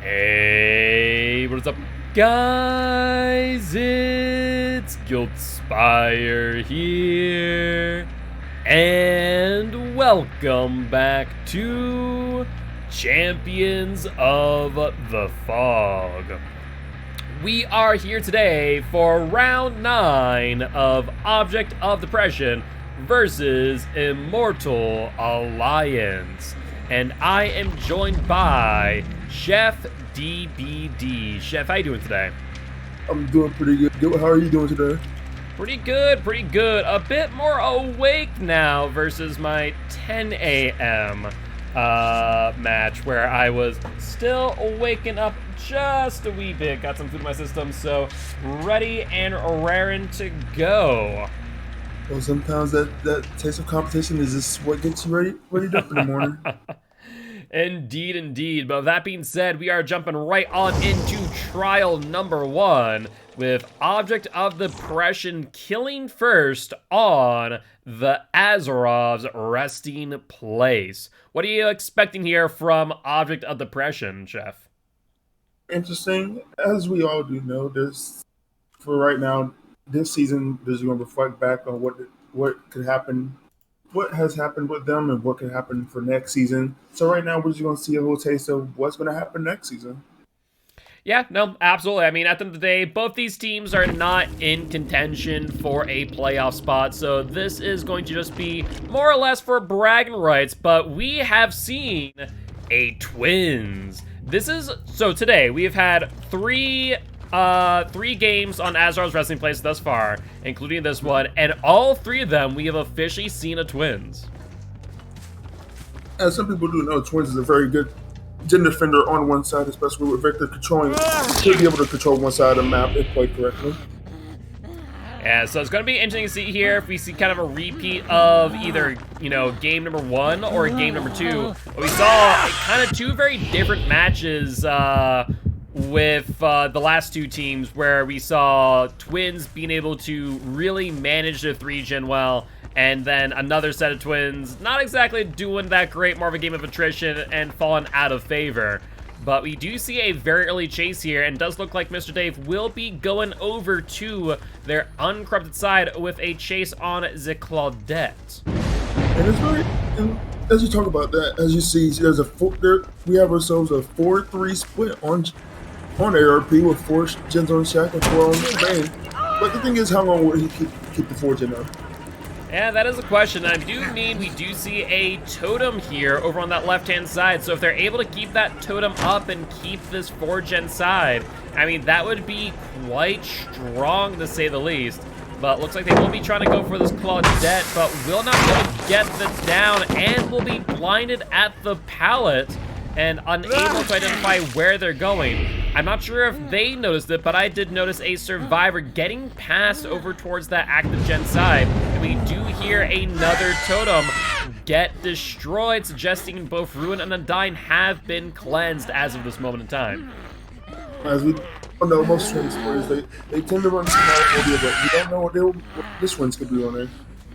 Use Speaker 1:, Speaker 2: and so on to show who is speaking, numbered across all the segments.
Speaker 1: Hey, what's up, guys? It's Giltspire here, and welcome back to Champions of the Fog. We are here today for round 9 of Object of Depression versus Immortal Alliance. And I am joined by ChefDBD. Chef, how you doing today?
Speaker 2: I'm doing pretty good. How are you doing today?
Speaker 1: Pretty good, pretty good. A bit more awake now versus my 10 a.m. Match where I was still waking up just a wee bit. Got some food in my system, so ready and raring to go.
Speaker 2: Well, sometimes that taste of competition is just what gets you ready up in the morning.
Speaker 1: Indeed, indeed. But with that being said, we are jumping right on into trial number 1 with Object of Depression killing first on the Azarov's resting place. What are you expecting here from Object of Depression, Chef?
Speaker 2: Interesting. As we all do know, for right now, this season, there's going to reflect back on what could happen, what has happened with them, and what could happen for next season. So right now, we're just going to see a little taste of what's going to happen next season.
Speaker 1: Yeah, no, absolutely. I mean, at the end of the day, both these teams are not in contention for a playoff spot, so this is going to just be more or less for bragging rights, but we have seen a twins. So today, we have had three games on Azarov's Wrestling Place thus far, including this one, and all 3 of them, we have officially seen a twins.
Speaker 2: As some people do know, twins is a very good gen defender on one side, especially with Victor controlling. He'll be able to control one side of the map if played correctly.
Speaker 1: Yeah, so it's going to be interesting to see here if we see kind of a repeat of either, game number 1 or game number 2. We saw kind of 2 very different matches with the last 2 teams where we saw twins being able to really manage their 3-gen well, and then another set of twins not exactly doing that great, more of a game of attrition and falling out of favor. But we do see a very early chase here, and does look like Mr. Dave will be going over to their uncorrupted side with a chase on the Claudette.
Speaker 2: And it's very, and as you talk about that, as you see, we have ourselves a 4-3 split on ARP with 4 gens on Shack and 4 on main. But the thing is, how long will he keep the 4 gen up?
Speaker 1: Yeah, that is a question. I do mean we do see a totem here over on that left-hand side. So if they're able to keep that totem up and keep this 4-gen side, I mean, that would be quite strong to say the least. But looks like they will be trying to go for this Claudette, but will not be able to get the down and will be blinded at the pallet and unable to identify where they're going. I'm not sure if they noticed it, but I did notice a survivor getting passed over towards that active gen side. And we do hear another totem get destroyed, suggesting both Ruin and Undyne have been cleansed as of this moment in time.
Speaker 2: As we know, most twins players, they tend to run Schematic, but we don't know what this one's could be on there.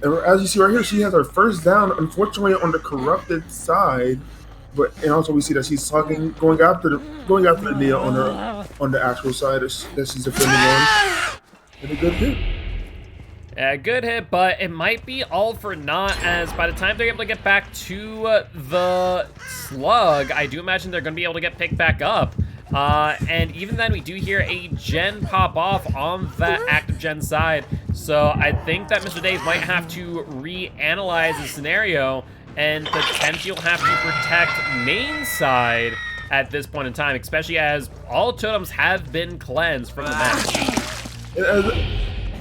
Speaker 2: And as you see right here, she has her first down, unfortunately, on the corrupted side. And also we see that she's going after the Nia on the actual side that she's defending on. And a good hit.
Speaker 1: Yeah, good hit, but it might be all for naught, as by the time they're able to get back to the slug, I do imagine they're going to be able to get picked back up. And even then, we do hear a gen pop off on that active gen side. So I think that Mr. Dave might have to reanalyze the scenario and potentially have to protect main side at this point in time, especially as all totems have been cleansed from the match.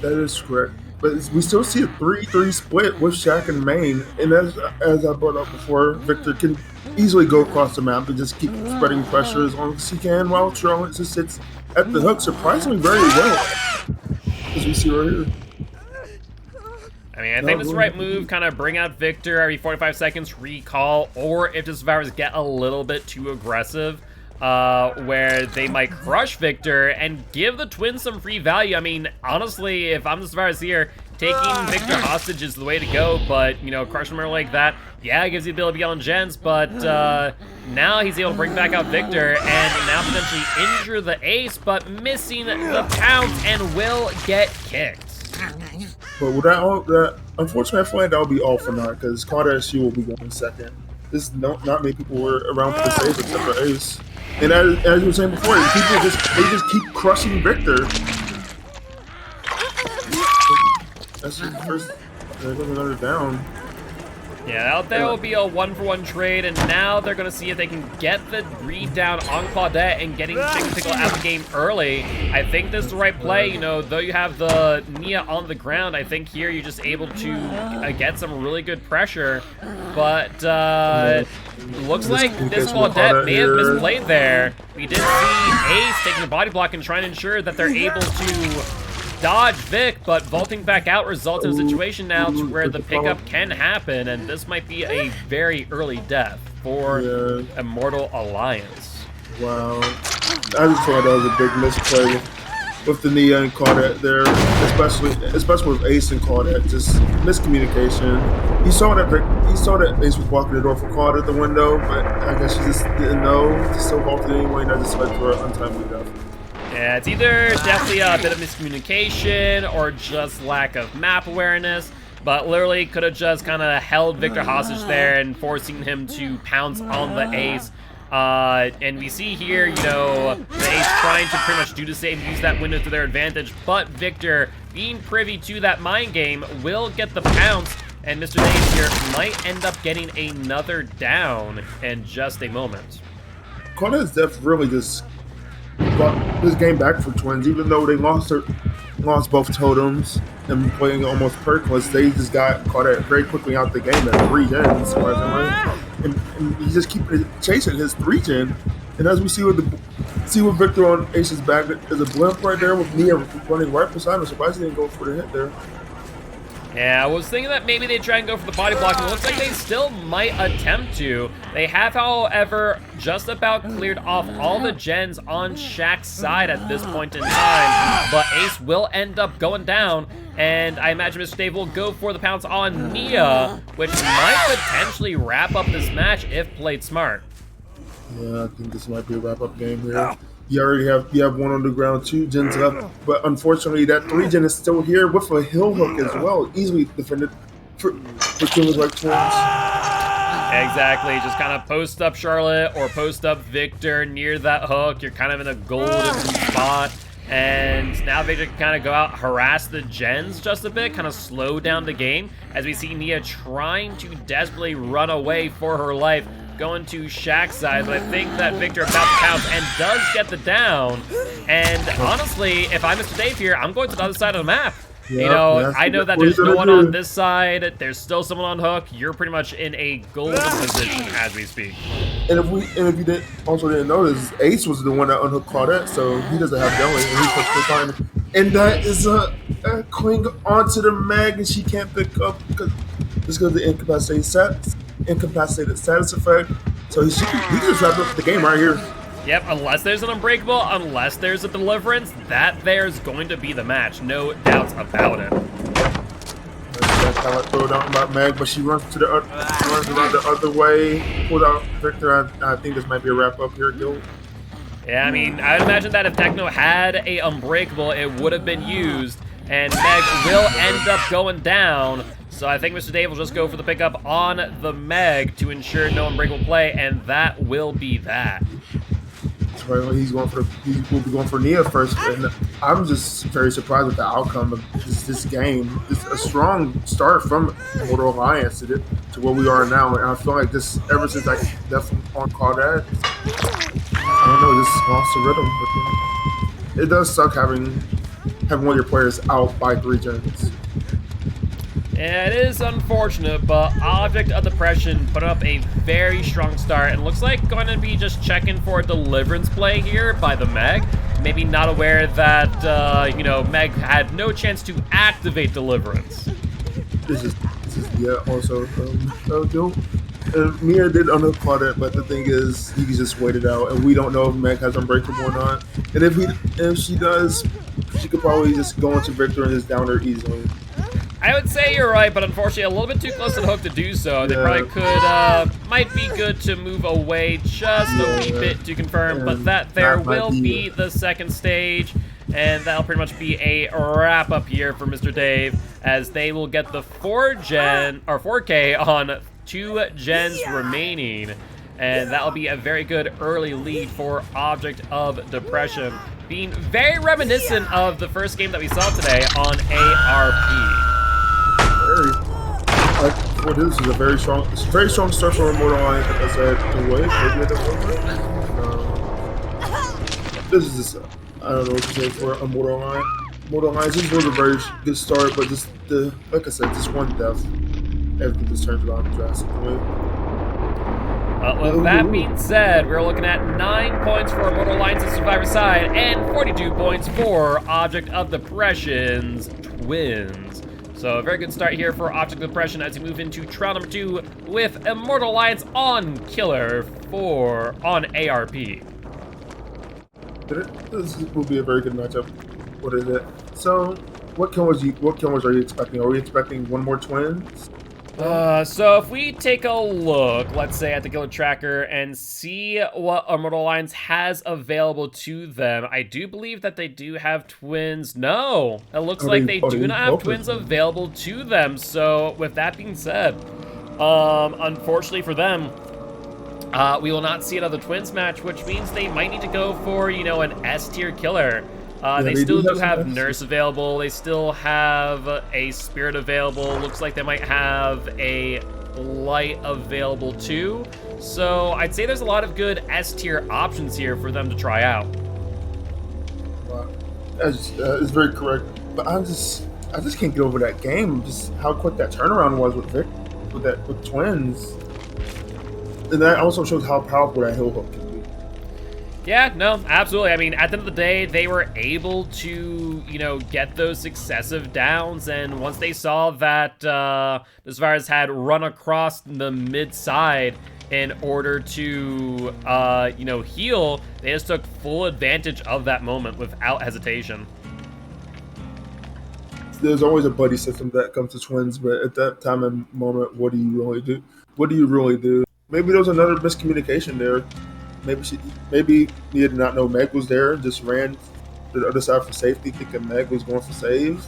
Speaker 2: That is correct. But we still see a 3-3 split with Shaq and main. And as I brought up before, Victor can easily go across the map and just keep spreading pressure as long as he can, while Charlotte just sits at the hook surprisingly very well, as we see right here.
Speaker 1: I mean, I think this is the right move, kind of bring out Victor every 45 seconds, recall, or if the survivors get a little bit too aggressive, where they might crush Victor and give the twins some free value. I mean, honestly, if I'm the survivors here, taking Victor hostage is the way to go, but, you know, crushing him like that, yeah, it gives you the ability to be on gens, but now he's able to bring back out Victor and now potentially injure the ace, but missing the pounce and will get kicked.
Speaker 2: But with that, unfortunately, I feel like that'll be all for now because Carter she will be going second. This not many people were around for the save except for Ace. And as you were saying before, people just keep crushing Victor. That's your first. There's another down.
Speaker 1: Yeah, out there will be a 1-for-1 trade, and now they're going to see if they can get the read down on Claudette and getting Chicken Pickle out of the game early. I think this is the right play. You know, though you have the Nia on the ground, I think here you're just able to get some really good pressure. But looks like this Claudette may have misplayed there. We did see Ace taking the body block and trying to ensure that they're able to dodge Vic, but vaulting back out results in a situation now to where the pickup can happen, and this might be a very early death for Immortal Alliance.
Speaker 2: Wow. I just thought that was a big misplay with the Nia and Claudette there, especially with Ace and Claudette. Just miscommunication. He saw that Ace was walking the door for Claudette at the window, but I guess she just didn't know. She still vaulted anyway, and that just led to an untimely death.
Speaker 1: Yeah, it's either definitely a bit of miscommunication or just lack of map awareness, but literally could have just kind of held Victor hostage there and forcing him to pounce on the ace. And we see here, you know, the ace trying to pretty much do the same, use that window to their advantage, but Victor, being privy to that mind game, will get the pounce, and Mr. Dave here might end up getting another down in just a moment.
Speaker 2: Claudette's death really just brought this game back for Twins, even though they lost both totems and playing almost perkless. They just got Claudette very quickly out the game at 3 gens, and he just keep chasing his 3 gen. And as we see with Victor on Ace's back, there's a blimp right there with Nia running right beside him. Surprised he didn't go for the hit there.
Speaker 1: Yeah, I was thinking that maybe they'd try and go for the body block, and it looks like they still might attempt to. They have, however, just about cleared off all the gens on Shaq's side at this point in time, but Ace will end up going down, and I imagine Mr. Dave will go for the pounce on Nia, which might potentially wrap up this match if played smart.
Speaker 2: Yeah, I think this might be a wrap-up game here. You have one on the ground, 2 gens left, but unfortunately that 3 gen is still here with a hill hook as well, easily defended for Twins like Twins.
Speaker 1: Exactly, just kind of post up Charlotte or post up Victor near that hook. You're kind of in a golden spot, and now Victor can kind of go out, harass the gens just a bit, kind of slow down the game as we see Nia trying to desperately run away for her life, going to Shaq's side, but I think that Victor about to pounce and does get the down. And honestly, if I'm Mr. Dave here, I'm going to the other side of the map.
Speaker 2: Yeah,
Speaker 1: you know,
Speaker 2: yeah,
Speaker 1: I know that there's no one on this side. There's still someone on hook. You're pretty much in a golden position as we speak.
Speaker 2: And if you didn't notice, Ace was the one that unhooked Claudette, so he doesn't have Deli, and he's perfectly fine. And that is a cling onto the mag, and she can't pick up because of the incapacitated status effect. So he just wrapped up the game right here.
Speaker 1: Yep, unless there's an Unbreakable, unless there's a Deliverance, that there's going to be the match. No doubts about it.
Speaker 2: That talent throw down about Meg, but she runs around the other way, pulled out Victor. I think this might be a wrap up here, Gil.
Speaker 1: Yeah, I mean, I would imagine that if Techno had a Unbreakable, it would have been used, and Meg will end up going down. So I think Mr. Dave will just go for the pickup on the Meg to ensure no Unbreakable play, and that will be that.
Speaker 2: That's right. He will be going for Nia first, and I'm just very surprised with the outcome of this game. It's a strong start from Immortal Alliance to where we are now, and I feel like this ever since I definitely on Claudette, I don't know, just lost the rhythm with him. It does suck having one of your players out by 3 gens.
Speaker 1: Yeah, it is unfortunate, but Object of Depression put up a very strong start and looks like going to be just checking for a Deliverance play here by the Meg. Maybe not aware that, you know, Meg had no chance to activate Deliverance.
Speaker 2: Also, Mia did unhook Claudette, but the thing is, he just waited out, and we don't know if Meg has Unbreakable or not. And if she does, she could probably just go into Victor and just down her easily.
Speaker 1: I would say you're right, but unfortunately a little bit too close to the hook to do so. They probably could, might be good to move away just a wee bit to confirm, but that there will be the second stage, and that'll pretty much be a wrap up here for Mr. Dave, as they will get the 4K on 2 gens remaining. And that'll be a very good early lead for Object of Depression, being very reminiscent of the first game that we saw today on ARP.
Speaker 2: Well, this is a very strong start for Immortal Alliance. Like I said, the way this is just, I don't know what to say for Immortal Alliance. Immortal Alliance, this was a very good start, but just like I said, just one death, everything just turns around drastically.
Speaker 1: With that being said, we're looking at 9 points for Immortal Alliance's Survivor side and 42 points for Object of Depression's Twins. So a very good start here for Object of Depression as we move into trial number 2 with Immortal Alliance on Killer 4 on ARP.
Speaker 2: This will be a very good matchup. What is it? So, what kills are you expecting? Are we expecting one more Twins?
Speaker 1: So if we take a look, let's say at the guild tracker and see what Immortal Alliance has available to them, I do believe that they do have twins. No, it looks like they do not have twins available to them. So with that being said, unfortunately for them, we will not see another twins match, which means they might need to go for, you know, an S tier killer. They still do have Nurse available. They still have a Spirit available. Looks like they might have a Light available too. So I'd say there's a lot of good S tier options here for them to try out.
Speaker 2: It's very correct. But I just can't get over that game. Just how quick that turnaround was with Twins. And that also shows how powerful that hill hook can be.
Speaker 1: Yeah, no, absolutely. I mean, at the end of the day, they were able to, you know, get those successive downs, and once they saw that this virus had run across the mid side in order to, you know, heal, they just took full advantage of that moment without hesitation.
Speaker 2: There's always a buddy system that comes to Twins, but at that time and moment, what do you really do? What do you really do? Maybe there was another miscommunication there. Maybe he did not know Meg was there, just ran to the other side for safety, thinking Meg was going for saves.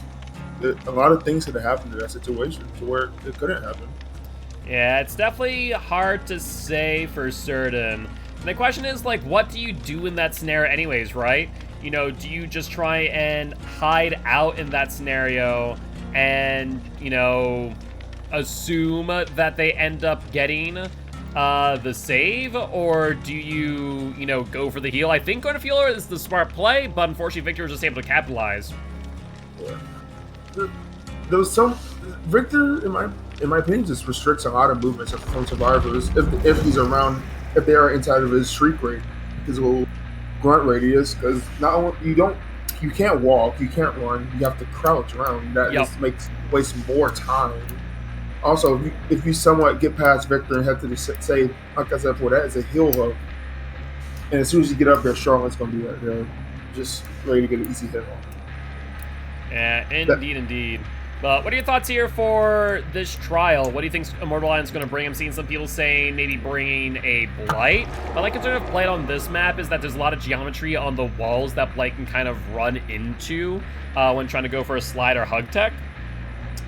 Speaker 2: A lot of things could have happened in that situation to where it couldn't happen.
Speaker 1: Yeah, it's definitely hard to say for certain. And the question is, like, what do you do in that scenario anyways, right? You know, do you just try and hide out in that scenario and, you know, assume that they end up getting the save, or do you, you know, go for the heal? I think going to heal is the smart play, but unfortunately Victor was just able to capitalize.
Speaker 2: Yeah. There was some Victor, in my opinion, just restricts a lot of movements from survivors if he's around, if they are inside of his shriek rate, his little grunt radius. Because not only you can't walk, you can't run, you have to crouch around. That just wastes more time. Also, if you somewhat get past Victor and head to the save, like I said before, that is a heal hook. And as soon as you get up there, Charlotte's going to be right there, just ready to get an easy hit on.
Speaker 1: Yeah, indeed. But what are your thoughts here for this trial? What do you think Immortal Alliance is going to bring? I'm seeing some people saying maybe bringing a Blight. But like concern of Blight on this map is that there's a lot of geometry on the walls that Blight can kind of run into when trying to go for a slide or hug tech.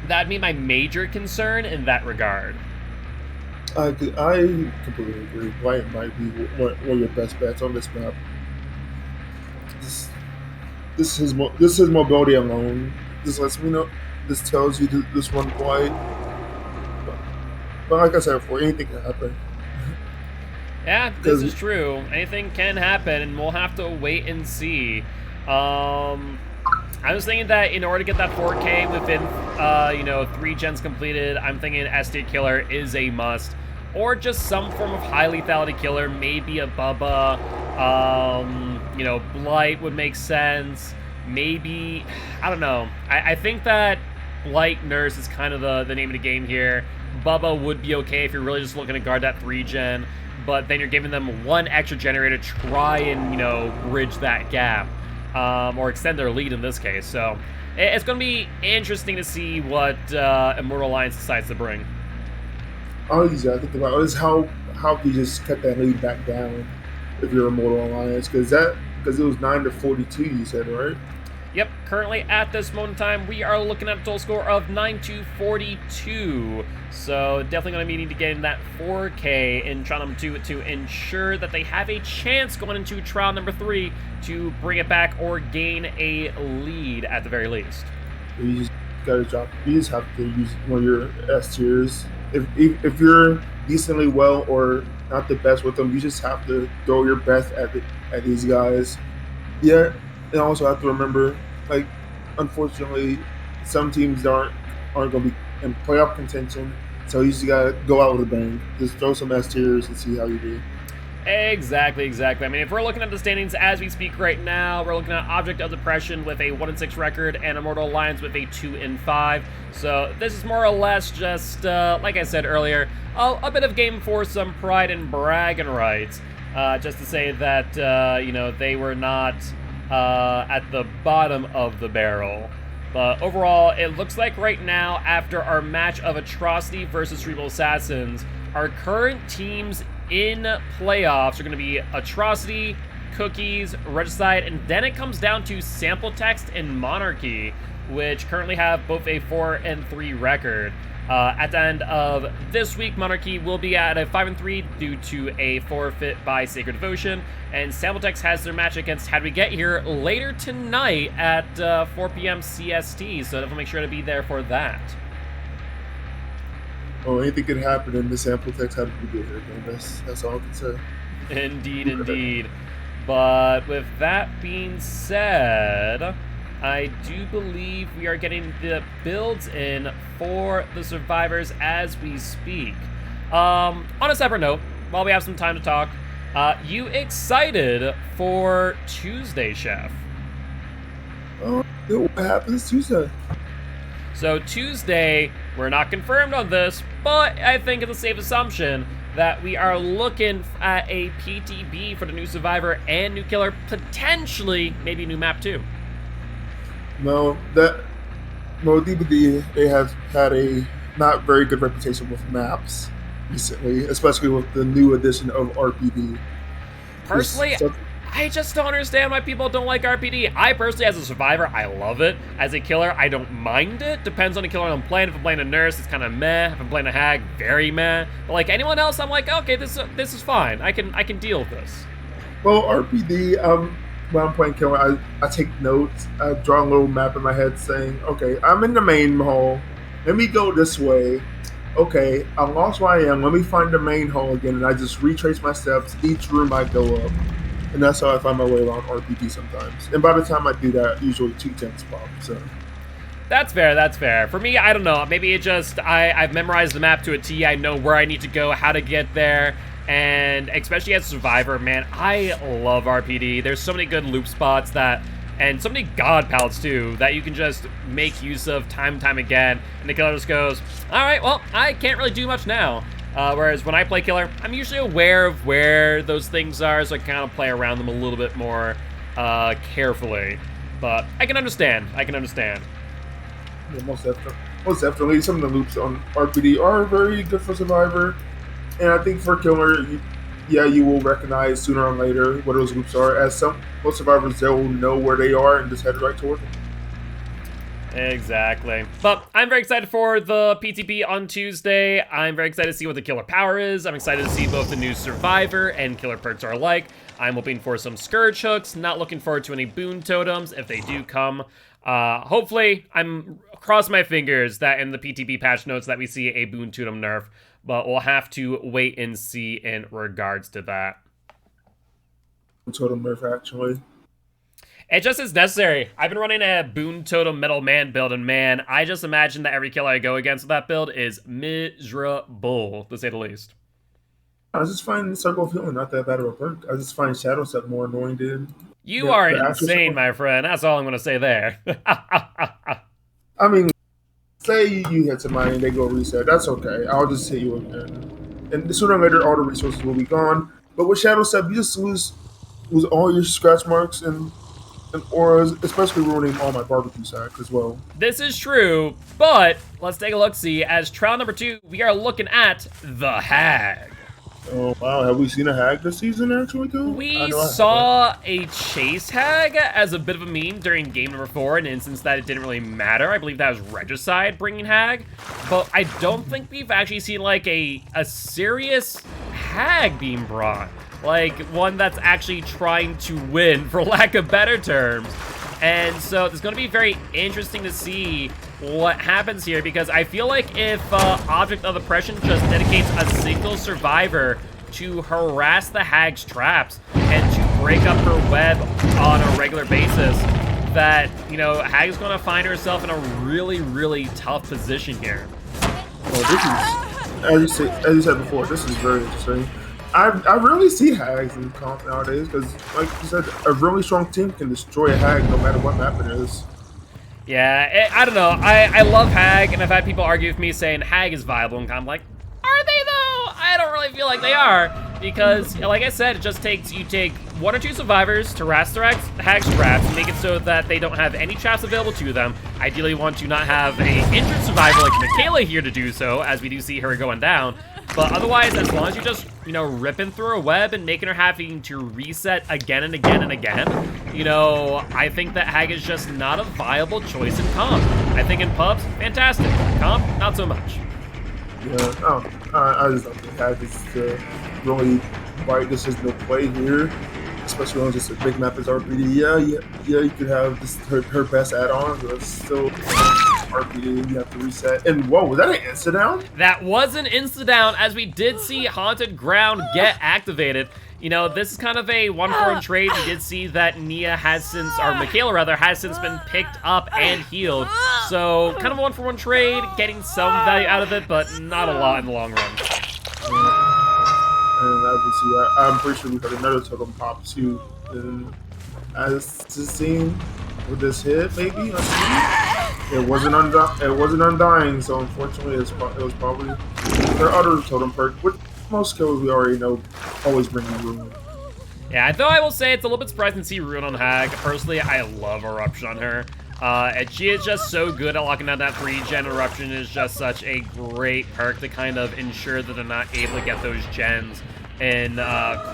Speaker 1: That'd be my major concern in that regard.
Speaker 2: I completely agree. Blight might be one of your best bets on this map. This is mobility alone. This lets me know. This tells you this one Blight. But like I said before, anything can happen.
Speaker 1: Yeah, this is true. Anything can happen, and we'll have to wait and see. I was thinking that in order to get that 4K within, you know, 3 gens completed, I'm thinking SD Killer is a must. Or just some form of high lethality killer, maybe a Bubba, you know, Blight would make sense. Maybe, I don't know. I think that Blight Nurse is kind of the name of the game here. Bubba would be okay if you're really just looking to guard that 3 gen, but then you're giving them 1 extra generator to try and, you know, bridge that gap. Or extend their lead in this case. So It's going to be interesting to see what Immortal Alliance decides to bring.
Speaker 2: All easy I think about is how you just cut that lead back down if you're a Mortal Alliance, because it was 9-42. You said, right?
Speaker 1: Yep, currently at this moment in time, we are looking at a total score of 9-42. So definitely going to be needing to get in that 4K in trial number 2 to ensure that they have a chance going into trial number 3 to bring it back or gain a lead at the very least.
Speaker 2: You just gotta drop. You just have to use one of your S tiers. If you're decently well or not the best with them, you just have to throw your best at these guys. Yeah, and also have to remember, like, unfortunately, some teams aren't going to be in playoff contention, so you just gotta go out with a bang. Just throw some S tiers and see how you do.
Speaker 1: Exactly. I mean, if we're looking at the standings as we speak right now, we're looking at Object of Depression with a 1-6 record and Immortal Alliance with a 2-5. So this is more or less just, like I said earlier, a bit of game for some pride and bragging rights. Just to say that, you know, they were not at the bottom of the barrel. But overall, it looks like right now, after our match of Atrocity versus Cerebral Assassins, our current teams in playoffs are going to be Atrocity, Cookies, Regicide, and then it comes down to Sample Text and Monarchy, which currently have both a 4-3 record. At the end of this week, Monarchy will be at a 5-3 due to a forfeit by Sacred Devotion, and Sample Text has their match against How Do We Get Here later tonight at 4 p.m. CST, so definitely make sure to be there for that.
Speaker 2: Oh, anything could happen in the Sample Text How Did We Get Here game. That's all I can say.
Speaker 1: Indeed. But with that being said, I do believe we are getting the builds in for the survivors as we speak. On a separate note, while we have some time to talk, you excited for Tuesday, Chef?
Speaker 2: What happens Tuesday?
Speaker 1: So Tuesday, we're not confirmed on this, but I think it's a safe assumption that we are looking at a PTB for the new Survivor and new Killer, potentially maybe new map too.
Speaker 2: No, DBD, they have had a not very good reputation with maps recently, especially with the new edition of RPD.
Speaker 1: Personally, I just don't understand why people don't like RPD. I personally, as a survivor, I love it. As a killer, I don't mind it. Depends on the killer I'm playing. If I'm playing a nurse, it's kind of meh. If I'm playing a hag, very meh. But like anyone else, I'm like, okay, this is fine. I can deal with this.
Speaker 2: Well, RPD, when I'm playing killer, I take notes. I draw a little map in my head saying, okay, I'm in the main hall. Let me go this way. Okay, I lost where I am. Let me find the main hall again, and I just retrace my steps. Each room I go up. And that's how I find my way around RPG sometimes. And by the time I do that, usually 2 tents pop. So
Speaker 1: that's fair. For me, I don't know. Maybe it just I've memorized the map to a T. I know where I need to go, how to get there, and especially as a survivor, man, I love RPD. There's so many good loop spots and so many god palettes too that you can just make use of time and time again. And the killer just goes, all right, well, I can't really do much now. Whereas when I play killer, I'm usually aware of where those things are, so I kind of play around them a little bit more carefully. But I can understand.
Speaker 2: Yeah, most definitely. Some of the loops on RPD are very good for Survivor. And I think for killer, you will recognize sooner or later what those loops are. As most survivors, they'll know where they are and just head right toward them.
Speaker 1: Exactly. But I'm very excited for the PTP on Tuesday. I'm very excited to see what the killer power is. I'm excited to see both the new Survivor and killer perks are alike. I'm hoping for some Scourge hooks. Not looking forward to any boon totems if they do come. Hopefully, I'm crossing my fingers that in the PTP patch notes that we see a boon totem nerf. But we'll have to wait and see in regards to that.
Speaker 2: Totem nerf, actually.
Speaker 1: It just is necessary. I've been running a Boon Totem Metal Man build, and man, I just imagine that every kill I go against with that build is miserable, to say the least.
Speaker 2: I just find Circle of Healing not that bad of a perk. I just find Shadow Step more annoying than...
Speaker 1: You are insane, my friend. That's all I'm going to say there.
Speaker 2: I mean, say you hit somebody and they go reset. That's okay. I'll just hit you again. And sooner or later, all the resources will be gone. But with Shadow Step, you just lose all your scratch marks and or especially ruining all my barbecue sack as well.
Speaker 1: This is true, but let's take a look-see. As trial number 2, we are looking at the Hag.
Speaker 2: Oh wow, have we seen a hag this season actually too?
Speaker 1: We saw a chase hag as a bit of a meme during game number 4, in an instance that it didn't really matter. I believe that was Regicide bringing hag, but I don't think we've actually seen like a serious hag being brought. Like one that's actually trying to win, for lack of better terms. And so it's going to be very interesting to see what happens here, because I feel like if Object of Oppression just dedicates a single survivor to harass the hag's traps and to break up her web on a regular basis, that, you know, Hag's going to find herself in a really, really tough position here.
Speaker 2: Well, this is, as you said before, this is very interesting. I rarely see hags in comp nowadays because, like you said, a really strong team can destroy a hag no matter what map it is.
Speaker 1: Yeah, I don't know. I love hag, and I've had people argue with me saying hag is viable, and I'm like, are they though? I don't really feel like they are, because, like I said, it just takes, you take 1 or 2 survivors to harass the hag's traps, and make it so that they don't have any traps available to them. Ideally, you want to not have a injured survivor like Michaela here to do so, as we do see her going down. But otherwise, as long as you're just, you know, ripping through a web and making her having to reset again and again and again, you know, I think that hag is just not a viable choice in comp. I think in pubs, fantastic. Comp, not so much.
Speaker 2: Yeah, I just don't think hag is really right decision to play here, especially on just a big map as RPD. Yeah, you could have this, her best add-on, but it's still RPD, you have to reset. And whoa, was that an insta-down?
Speaker 1: That was an insta-down, as we did see Haunted Ground get activated. You know, this is kind of a 1-for-1 trade. We did see that Nia has since, or Michaela rather, has since been picked up and healed. So, kind of a 1-for-1 trade, getting some value out of it, but not a lot in the long run.
Speaker 2: And as we see, I'm pretty sure we got another totem pop too. And as seen with this hit, maybe it wasn't undying. So unfortunately, it was probably their other totem perk. With most kills, we already know always bring ruin.
Speaker 1: Yeah, though I will say it's a little bit surprising to see ruin on hag. Personally, I love eruption on her. And she is just so good at locking down that 3-gen. Eruption is just such a great perk to kind of ensure that they're not able to get those gens in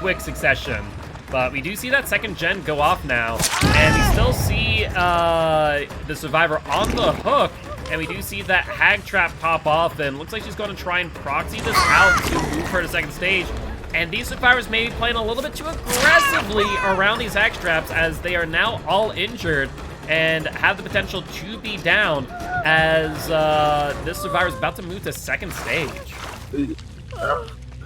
Speaker 1: quick succession. But we do see that 2nd gen go off now, and we still see the survivor on the hook, and we do see that hag trap pop off, and looks like she's going to try and proxy this out to move her to 2nd stage. And these survivors may be playing a little bit too aggressively around these hag traps, as they are now all injured and have the potential to be down, as this survivor is about to move to 2nd stage.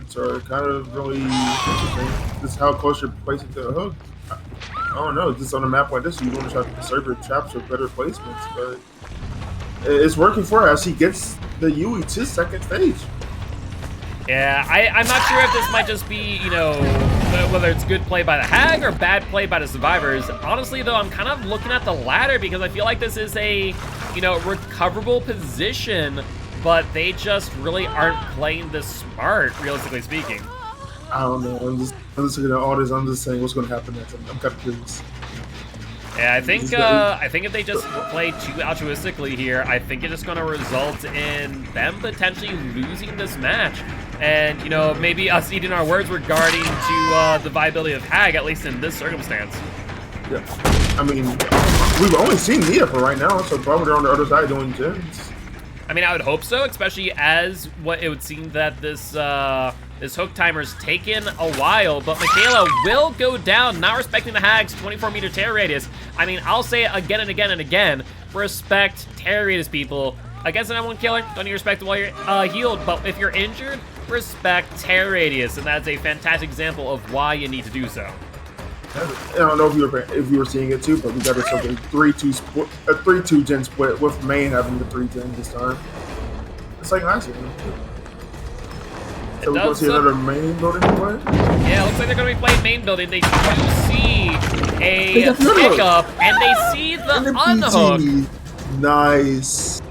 Speaker 2: So kind of really interesting. This is how close you're placing to the hook. I don't know, just on a map like this, you want to try to conserve your traps with better placements, but it's working for her as she gets the Yui to 2nd stage.
Speaker 1: Yeah, I'm not sure if this might just be, you know, whether it's good play by the hag or bad play by the survivors. Honestly, though, I'm kind of looking at the latter, because I feel like this is a, you know, recoverable position, but they just really aren't playing this smart, realistically speaking.
Speaker 2: I don't know. I'm just looking at all this. I'm just saying what's going to happen next. I'm kind of curious.
Speaker 1: Yeah, I think if they just play too altruistically here, I think it's just going to result in them potentially losing this match. And, you know, maybe us eating our words regarding to the viability of hag, at least in this circumstance.
Speaker 2: Yeah. I mean, we've only seen Nia for right now, so probably they're on the other side doing gens.
Speaker 1: I mean, I would hope so, especially as what it would seem that this this hook timer's taken a while, but Michaela will go down, not respecting the hag's 24-meter tear radius. I mean, I'll say it again and again and again, respect tear radius, people. Against an M1 killer, don't need respect while you're healed, but if you're injured, respect tear radius, and that's a fantastic example of why you need to do so.
Speaker 2: I don't know if you were seeing it too, but we got ourselves a 3-2 gen split with main having the 3-gen this time. It's like last year. So we're going to see another main building play?
Speaker 1: Yeah, it looks like they're going to be playing main building. They do see a pickup, and they see the unhook.
Speaker 2: Nice.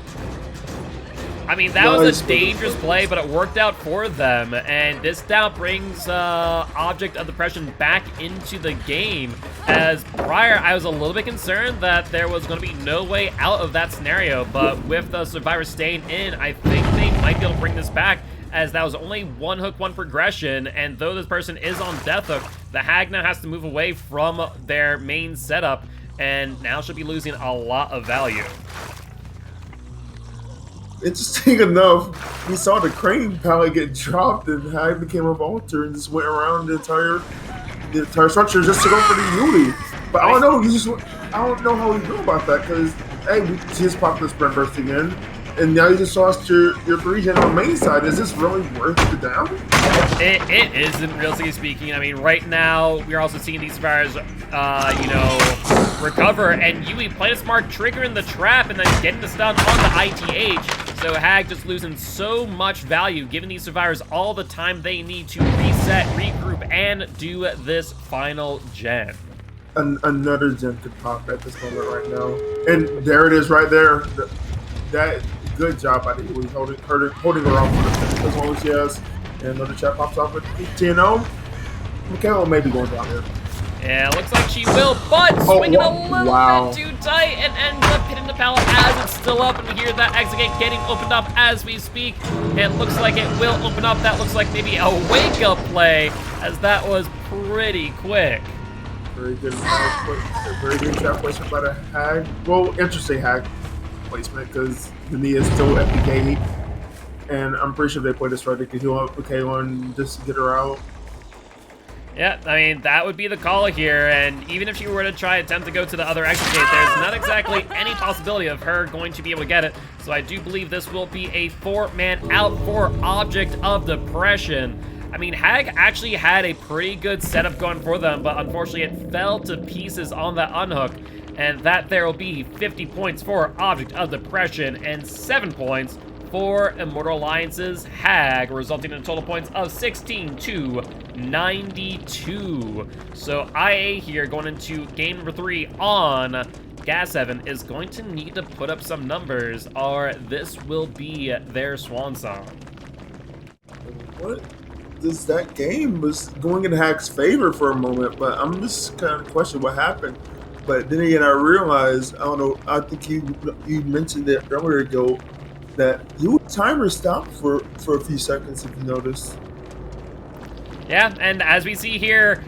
Speaker 1: I mean, that was a dangerous play, but it worked out for them. And this now brings Object of Depression back into the game. As prior, I was a little bit concerned that there was going to be no way out of that scenario. But with the survivor staying in, I think they might be able to bring this back, as that was only one hook, one progression. And though this person is on death hook, the Hag now has to move away from their main setup, and now she'll be losing a lot of value.
Speaker 2: Interesting enough, we saw the crane pallet get dropped, and Hag became a vaulter and just went around the entire structure just to go for the Yuli. But I don't know, I don't know how we feel about that, because hey, we just popped the sprint bursting in, and now you just lost your Parisian on the main side. Is this really worth the down?
Speaker 1: It isn't, realistically speaking. I mean, right now we're also seeing these survivors, recover, and Yui playing smart, triggering the trap, and then getting the stun on the ITH. So Hag just losing so much value, giving these survivors all the time they need to reset, regroup, and do this final gen.
Speaker 2: Another gen could pop at this moment right now. And there it is right there. That good job by the Yui, holding her off for the finish as long as she has. And another chat pops off with TNO. Michaela may be going down here.
Speaker 1: Yeah, looks like she will, but swinging a little bit too tight and ends up hitting the pallet as it's still up, and we hear that exit gate getting opened up as we speak. It looks like it will open up. That looks like maybe a wake-up play, as that was pretty quick.
Speaker 2: Very good trap placement by the Hag. Well, interesting Hag placement, because the knee is still at the gate, and I'm pretty sure they played this right. They could heal up Michaela and just get her out.
Speaker 1: Yeah, I mean, that would be the call here, and even if she were to try attempt to go to the other exit gate, there's not exactly any possibility of her going to be able to get it. So I do believe this will be a 4-man out for Object of Depression. I mean, Hag actually had a pretty good setup going for them, but unfortunately it fell to pieces on that unhook, and that there will be 50 points for Object of Depression and 7 points for Immortal Alliance's Hag, resulting in total points of 16 to 92. So IA here going into game number 3 on Gas 7 is going to need to put up some numbers, or this will be their swan song.
Speaker 2: What? That game was going in Hag's favor for a moment, but I'm just kind of questioning what happened. But then again, I realized, I don't know, I think you mentioned it earlier ago, that your timer stopped for a few seconds, if you noticed.
Speaker 1: Yeah, and as we see here,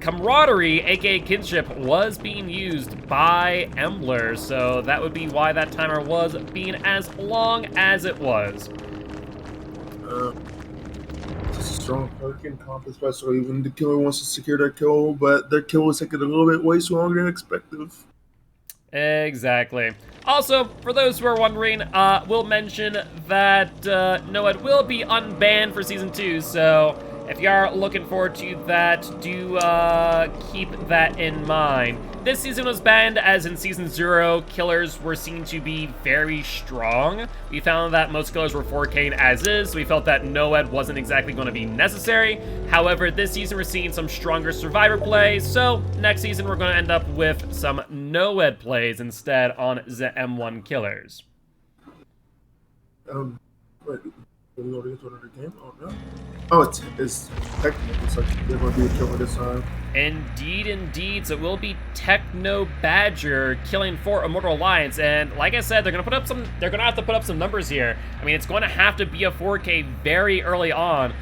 Speaker 1: Camaraderie, aka Kinship, was being used by Embler, so that would be why that timer was being as long as it was.
Speaker 2: Just a strong Hurricane comp, especially when the killer wants to secure their kill, but their kill is taking a little bit way too longer than expected.
Speaker 1: Exactly. Also, for those who are wondering, we'll mention that NOED will be unbanned for Season 2, so if you are looking forward to that, do keep that in mind. This season was banned, as in Season 0, killers were seen to be very strong. We found that most killers were 4K'd as is, so we felt that NOED wasn't exactly going to be necessary. However, this season we're seeing some stronger survivor plays, so next season we're going to end up with some NOED plays instead on the M1 killers.
Speaker 2: Wait, are we going to get to another game? Oh, no. Oh, it's technically, so they're going to be a killer this time.
Speaker 1: Indeed, indeed. So it will be Techno Badger killing for Immortal Alliance, and like I said, they're gonna have to put up some numbers here. I mean, it's going to have to be a 4K very early on,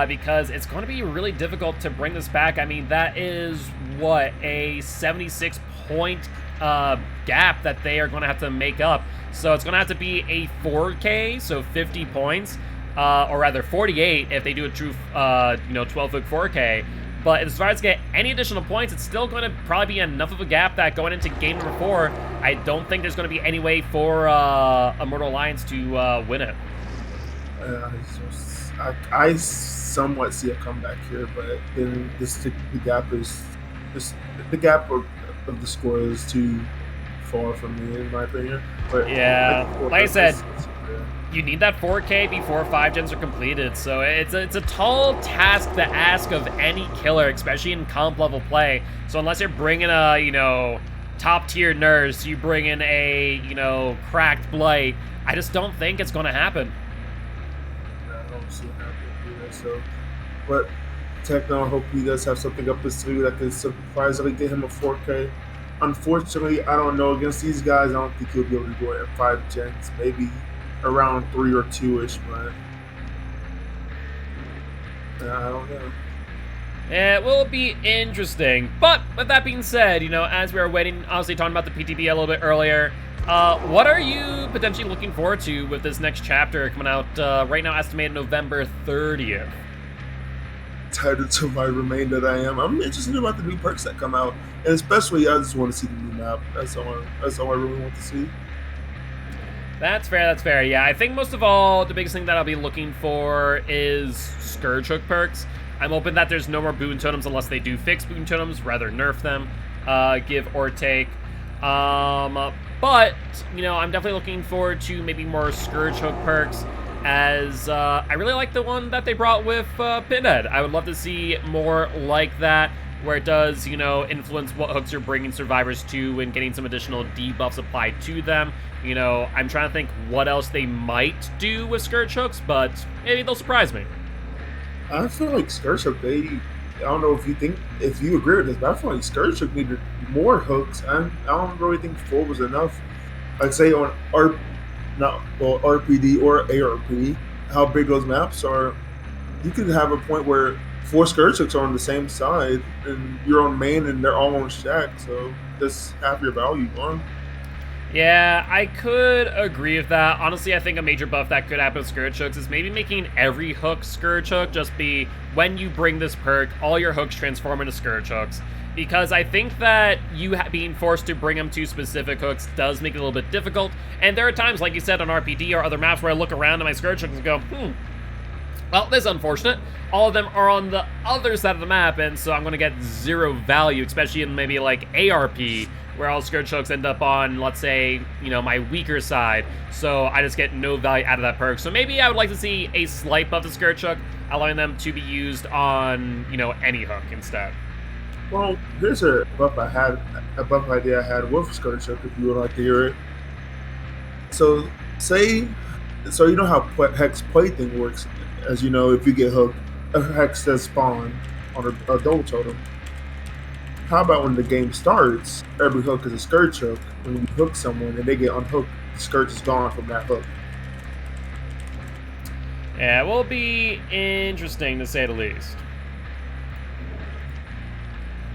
Speaker 1: because it's going to be really difficult to bring this back. I mean, that is what, a 76 point gap that they are going to have to make up. So it's going to have to be a 4K, so 50 points, or rather 48 if they do a true 12-foot 4K. But as far as get any additional points, it's still going to probably be enough of a gap that going into game number 4, I don't think there's going to be any way for Immortal Alliance to win it.
Speaker 2: I somewhat see a comeback here, but then the gap is the gap of the score is too far from me, in my opinion. But
Speaker 1: yeah, like I said, you need that 4K before 5 gens are completed, so it's a tall task to ask of any killer, especially in comp level play. So unless you're bringing a top tier nurse, you bring in a cracked blight, I just don't think it's going to happen.
Speaker 2: I don't see it happening either. So, but Techno, I hope he does have something up his sleeve that could surprisingly get him a 4K. Unfortunately, I don't know. Against these guys, I don't think he'll be able to do it in 5 gens. Maybe around 3 or 2-ish, but I don't know.
Speaker 1: It will be interesting. But with that being said, as we were waiting, obviously talking about the PTB a little bit earlier, what are you potentially looking forward to with this next chapter coming out right now, estimated November 30th?
Speaker 2: Tied to my remain that I am. I'm interested about the new perks that come out, and especially I just want to see the new map. That's all I really want to see.
Speaker 1: That's fair, that's fair. Yeah, I think most of all, the biggest thing that I'll be looking for is Scourge Hook perks. I'm hoping that there's no more boon totems unless they do fix boon totems, rather nerf them, give or take. But, I'm definitely looking forward to maybe more Scourge Hook perks, as I really like the one that they brought with Pinhead. I would love to see more like that, where it does, influence what hooks you're bringing survivors to and getting some additional debuffs applied to them. I'm trying to think what else they might do with Scourge Hooks, but maybe they'll surprise me.
Speaker 2: I feel like Scourge Hook, I don't know if you agree with this, but I feel like Scourge Hook needed more hooks. I don't really think 4 was enough. I'd say on RPD or ARP, how big those maps are, you could have a point where 4 Scourge Hooks are on the same side, and you're on main and they're all on shack, so that's half your value gone.
Speaker 1: Yeah, I could agree with that. Honestly, I think a major buff that could happen with Scourge Hooks is maybe making every hook Scourge Hook. Just be, when you bring this perk, all your hooks transform into Scourge Hooks. Because I think that you being forced to bring them to specific hooks does make it a little bit difficult. And there are times, like you said, on RPD or other maps where I look around at my Scourge Hooks and go, well, this is unfortunate. All of them are on the other side of the map, and so I'm going to get 0 value, especially in maybe like ARP, where all Scourge Hooks end up on, let's say, my weaker side. So I just get no value out of that perk. So maybe I would like to see a slight buff to Scourge Hook, allowing them to be used on, any hook instead.
Speaker 2: Well, here's a buff idea I had with Scourge Hook, if you would like to hear it. So, you know how Hex Plaything works. As you know, if you get hooked, a Hex does spawn on a Dole Totem. How about when the game starts, every hook is a Scourge Hook, and when you hook someone and they get unhooked, the Scourge is gone from that hook.
Speaker 1: Yeah, it will be interesting to say the least.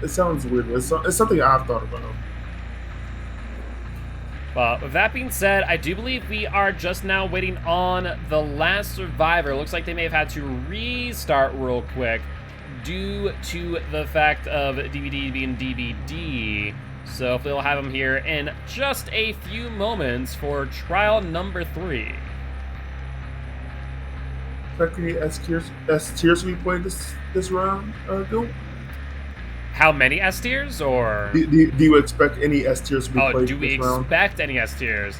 Speaker 2: It sounds weird, but it's something I've thought about.
Speaker 1: But with that being said, I do believe we are just now waiting on the last survivor. Looks like they may have had to restart real quick due to the fact of DVD being DVD. So we'll have him here in just a few moments for trial number 3.
Speaker 2: Any S tiers we played this round, Gil?
Speaker 1: How many S tiers, or
Speaker 2: do you expect any S tiers to be played
Speaker 1: do we
Speaker 2: this round?
Speaker 1: expect any S tiers?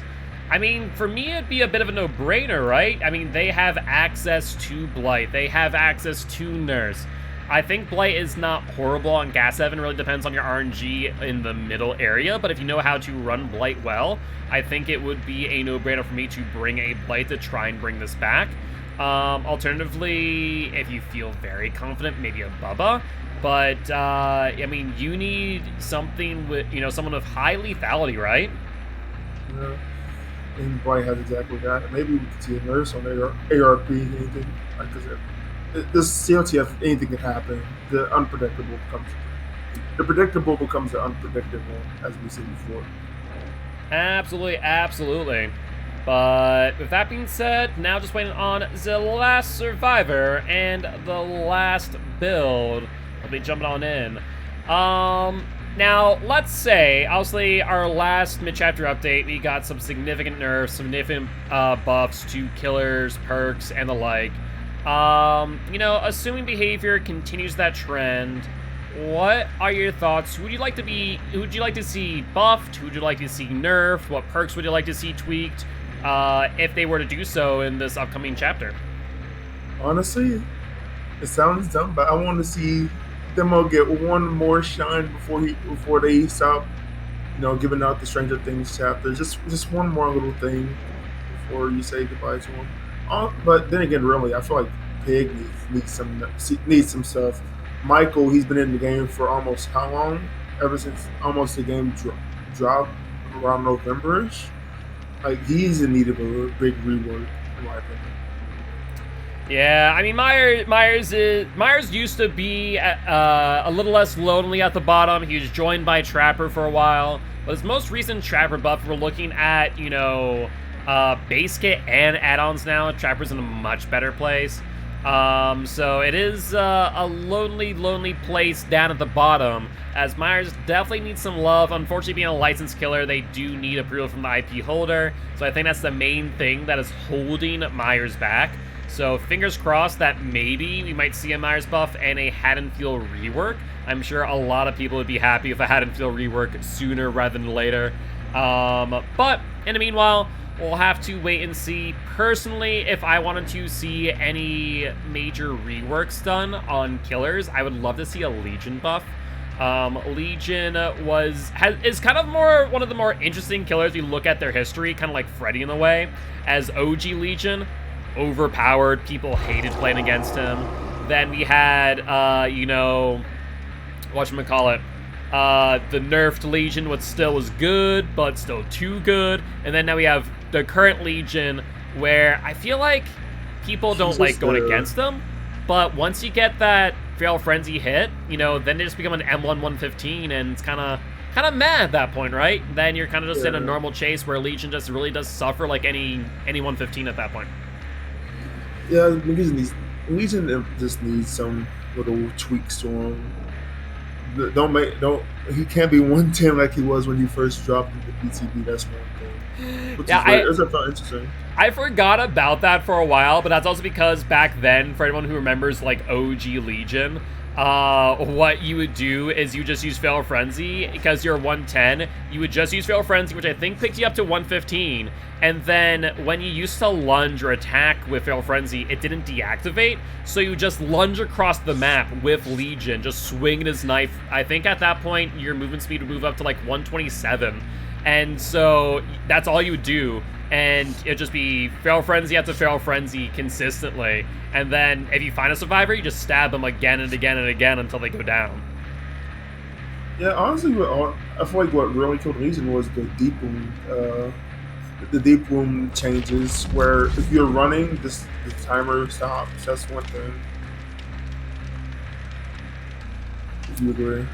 Speaker 1: I mean, for me, it'd be a bit of a no-brainer, right? I mean, they have access to Blight. They have access to Nurse. I think Blight is not horrible on Gas 7. It really depends on your RNG in the middle area. But if you know how to run Blight well, I think it would be a no-brainer for me to bring a Blight to try and bring this back. Alternatively, if you feel very confident, maybe a Bubba. But, I mean, you need something with, someone with high lethality, right?
Speaker 2: Yeah. And Blight has exactly that. Maybe we could see a Nurse on ARP, anything. Like I said, this CLTF, anything can happen. The predictable becomes the unpredictable, as we said before.
Speaker 1: Absolutely, absolutely. But with that being said, now just waiting on the last survivor and the last build. I'll be jumping on in. Now, let's say, obviously, our last mid-chapter update, we got some significant nerfs, significant buffs to killers, perks, and the like. Assuming behavior continues that trend, what are your thoughts? Who would you like to see buffed? Who would you like to see nerfed? What perks would you like to see tweaked, if they were to do so in this upcoming chapter?
Speaker 2: Honestly, it sounds dumb, but I want to see Demo get one more shine before they stop, giving out the Stranger Things chapter. Just one more little thing before you say goodbye to him. But then again, really, I feel like Pig needs some stuff. Michael, he's been in the game for almost how long? Ever since almost the game dropped around November-ish. Like, he's in need of a big rework, in my opinion.
Speaker 1: Yeah, I mean, Myers used to be a little less lonely at the bottom. He was joined by Trapper for a while, but his most recent Trapper buff, we're looking at, you know, base kit and add-ons now. Trapper's in a much better place. So it is a lonely place down at the bottom, as Myers definitely needs some love. Unfortunately, being a licensed killer, they do need approval from the IP holder, so I think that's the main thing that is holding Myers back. So fingers crossed that maybe we might see a Myers buff and a Haddonfield rework. I'm sure a lot of people would be happy if a Haddonfield rework sooner rather than later. But in the meanwhile, we'll have to wait and see. Personally, if I wanted to see any major reworks done on killers, I would love to see a Legion buff. Legion is kind of one of the more interesting killers. You look at their history, kind of like Freddy in a way, as OG Legion. Overpowered, people hated playing against him. Then we had, you know, whatchamacallit, the nerfed Legion, which still was good, but still too good. And then now we have the current Legion, where I feel like people don't like going against them, but once you get that Feral Frenzy hit, you know, then they just become an M1 115, and it's kind of mad at that point, right? Then you're kind of just in a normal chase where Legion just really does suffer like any 115 at that point.
Speaker 2: Yeah, Legion just needs some little tweaks to him. He can't be 110 like he was when he first dropped into PTB. That's one thing. Which is interesting.
Speaker 1: I forgot about that for a while, but that's also because back then, for anyone who remembers like OG Legion, what you would do is you just use Feral Frenzy. Because you're 110, you would just use Feral Frenzy, which I think picked you up to 115. And then when you used to lunge or attack with Feral Frenzy, it didn't deactivate. So you just lunge across the map with Legion, just swinging his knife. I think at that point, your movement speed would move up to like 127. And so that's all you would do. And it'd just be Feral Frenzy after Feral Frenzy consistently. And then if you find a survivor, you just stab them again and again and again until they go down.
Speaker 2: Yeah, honestly, I feel like what really killed Legion was the deep wound. The deep wound changes, where if you're running, the timer stops. That's one thing. If you agree.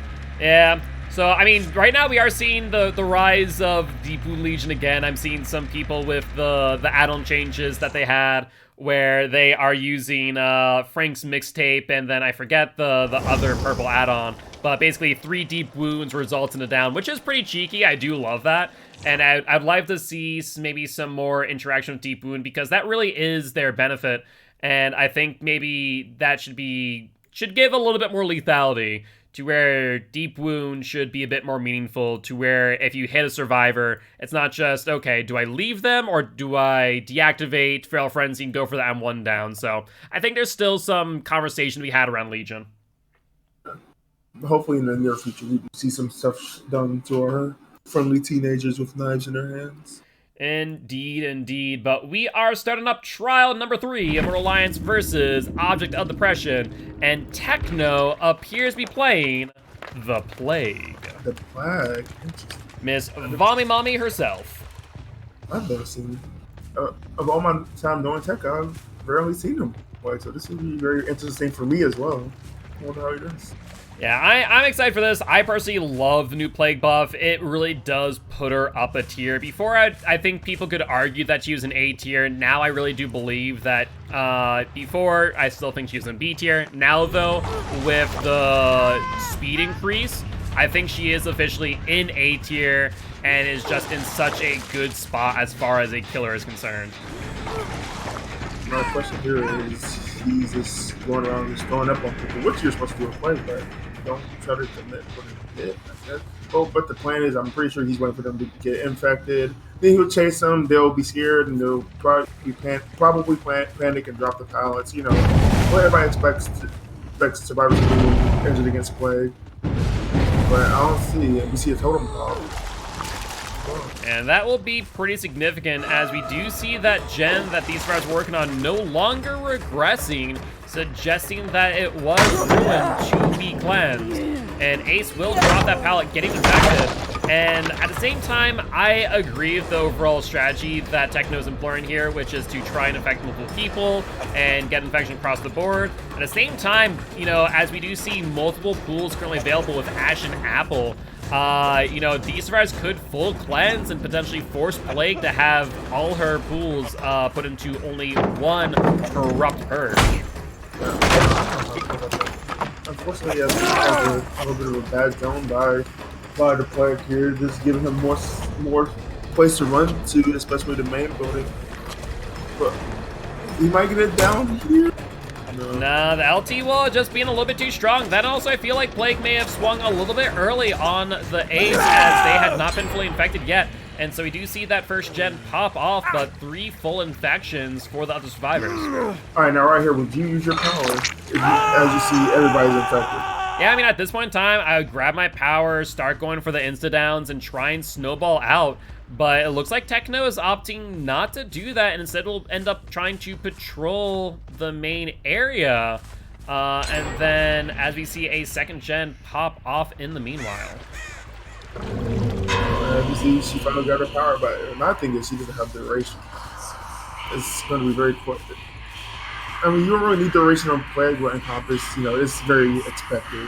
Speaker 1: Yeah. So, I mean, right now we are seeing the rise of Deep Wound Legion again. I'm seeing some people with the add-on changes that they had, where they are using Frank's mixtape, and then I forget the other purple add-on. But basically, 3 deep wounds results in a down, which is pretty cheeky. I do love that. And I'd like to see maybe some more interaction with Deep Wound, because that really is their benefit. And I think maybe that should give a little bit more lethality, to where Deep Wound should be a bit more meaningful, to where if you hit a survivor, it's not just, okay, do I leave them or do I deactivate Feral Frenzy and go for the M1 down? So I think there's still some conversation to be had around Legion.
Speaker 2: Hopefully in the near future we will see some stuff done to our friendly teenagers with knives in their hands.
Speaker 1: Indeed, indeed. But we are starting up trial number 3 of Alliance versus Object of Depression, and Techno appears to be playing the Plague.
Speaker 2: The Plague?
Speaker 1: Miss Vommy Mommy herself.
Speaker 2: I've never seen of all my time knowing Tech, I've rarely seen him play, so this will be very interesting for me as well. I wonder how he does.
Speaker 1: Yeah, I'm excited for this. I personally love the new Plague buff. It really does put her up a tier. Before, I think people could argue that she was an A tier. Now I really do believe that, before, I still think she was in B tier. Now, though, with the speed increase, I think she is officially in A tier and is just in such a good spot as far as a killer is concerned.
Speaker 2: My question here is, he's just going around just throwing up on people, which you're supposed to do in Plague, but don't try to commit what he did. Oh, but the plan is, I'm pretty sure he's waiting for them to get infected. Then he'll chase them. They'll be scared, and they'll probably panic and drop the pallets. You know, what everybody expects survivors to do injured against Plague. But I don't see. We see a totem pop.
Speaker 1: And that will be pretty significant, as we do see that gen that these guys are working on no longer regressing, suggesting that it was ruined to be cleansed. And Ace will drop that pallet, getting infected. And at the same time, I agree with the overall strategy that Techno's employing here, which is to try and infect multiple people and get infection across the board. At the same time, you know, as we do see multiple pools currently available with Ash and Apple, you know, these survivors could full cleanse and potentially force Plague to have all her pools put into only one corrupt purge.
Speaker 2: Unfortunately, has a little bit of a bad zone by the Plague here, just giving him more place to run to, especially the main building. But he might get it down here.
Speaker 1: Nah, the LT wall just being a little bit too strong. Then also I feel like Plague may have swung a little bit early on the Ace, as they had not been fully infected yet. And so we do see that first gen pop off, but 3 full infections for the other survivors.
Speaker 2: All right, now right here, would you use your power as you see everybody's infected?
Speaker 1: Yeah, I mean, at this point in time, I would grab my power, start going for the insta-downs, and try and snowball out. But it looks like Techno is opting not to do that, and instead will end up trying to patrol the main area. And then, as we see a second gen pop off in the meanwhile.
Speaker 2: You see, she finally got her power, but my thing is she doesn't have duration. It's going to be very quick. I mean, you don't really need duration on Plague or Encompass. You know, it's very expected.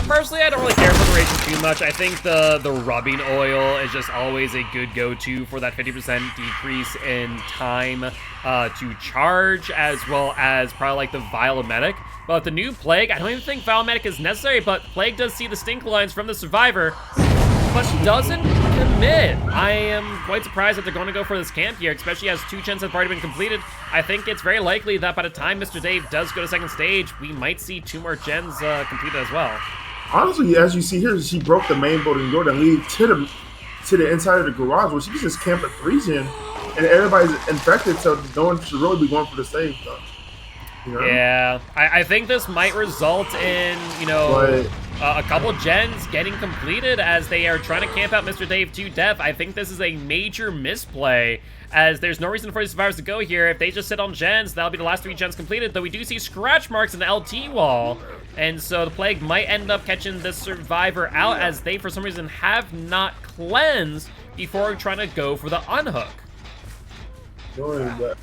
Speaker 1: Personally, I don't really care for duration too much. I think the rubbing oil is just always a good go-to for that 50% decrease in time to charge, as well as probably like the Vial-O-Medic. But with the new Plague, I don't even think Vial-O-Medic is necessary, but Plague does see the stink lines from the survivor, but doesn't commit. I am quite surprised that they're going to go for this camp here, especially as 2 gens have already been completed. I think it's very likely that by the time Mr. Dave does go to second stage, we might see 2 more gens completed as well.
Speaker 2: Honestly, as you see here, she broke the main building door that leads to the inside of the garage, where she can just camp at 3 gen, and everybody's infected, so no one should really be going for the save, though. You know?
Speaker 1: Yeah, I think this might result in, you know, a couple gens getting completed as they are trying to camp out Mr. Dave to death. I think this is a major misplay, as there's no reason for these survivors to go here. If they just sit on gens, that'll be the last 3 gens completed, though we do see scratch marks in the LT wall. And so the Plague might end up catching this survivor out, as they, for some reason, have not cleansed before trying to go for the unhook.
Speaker 2: Doing that.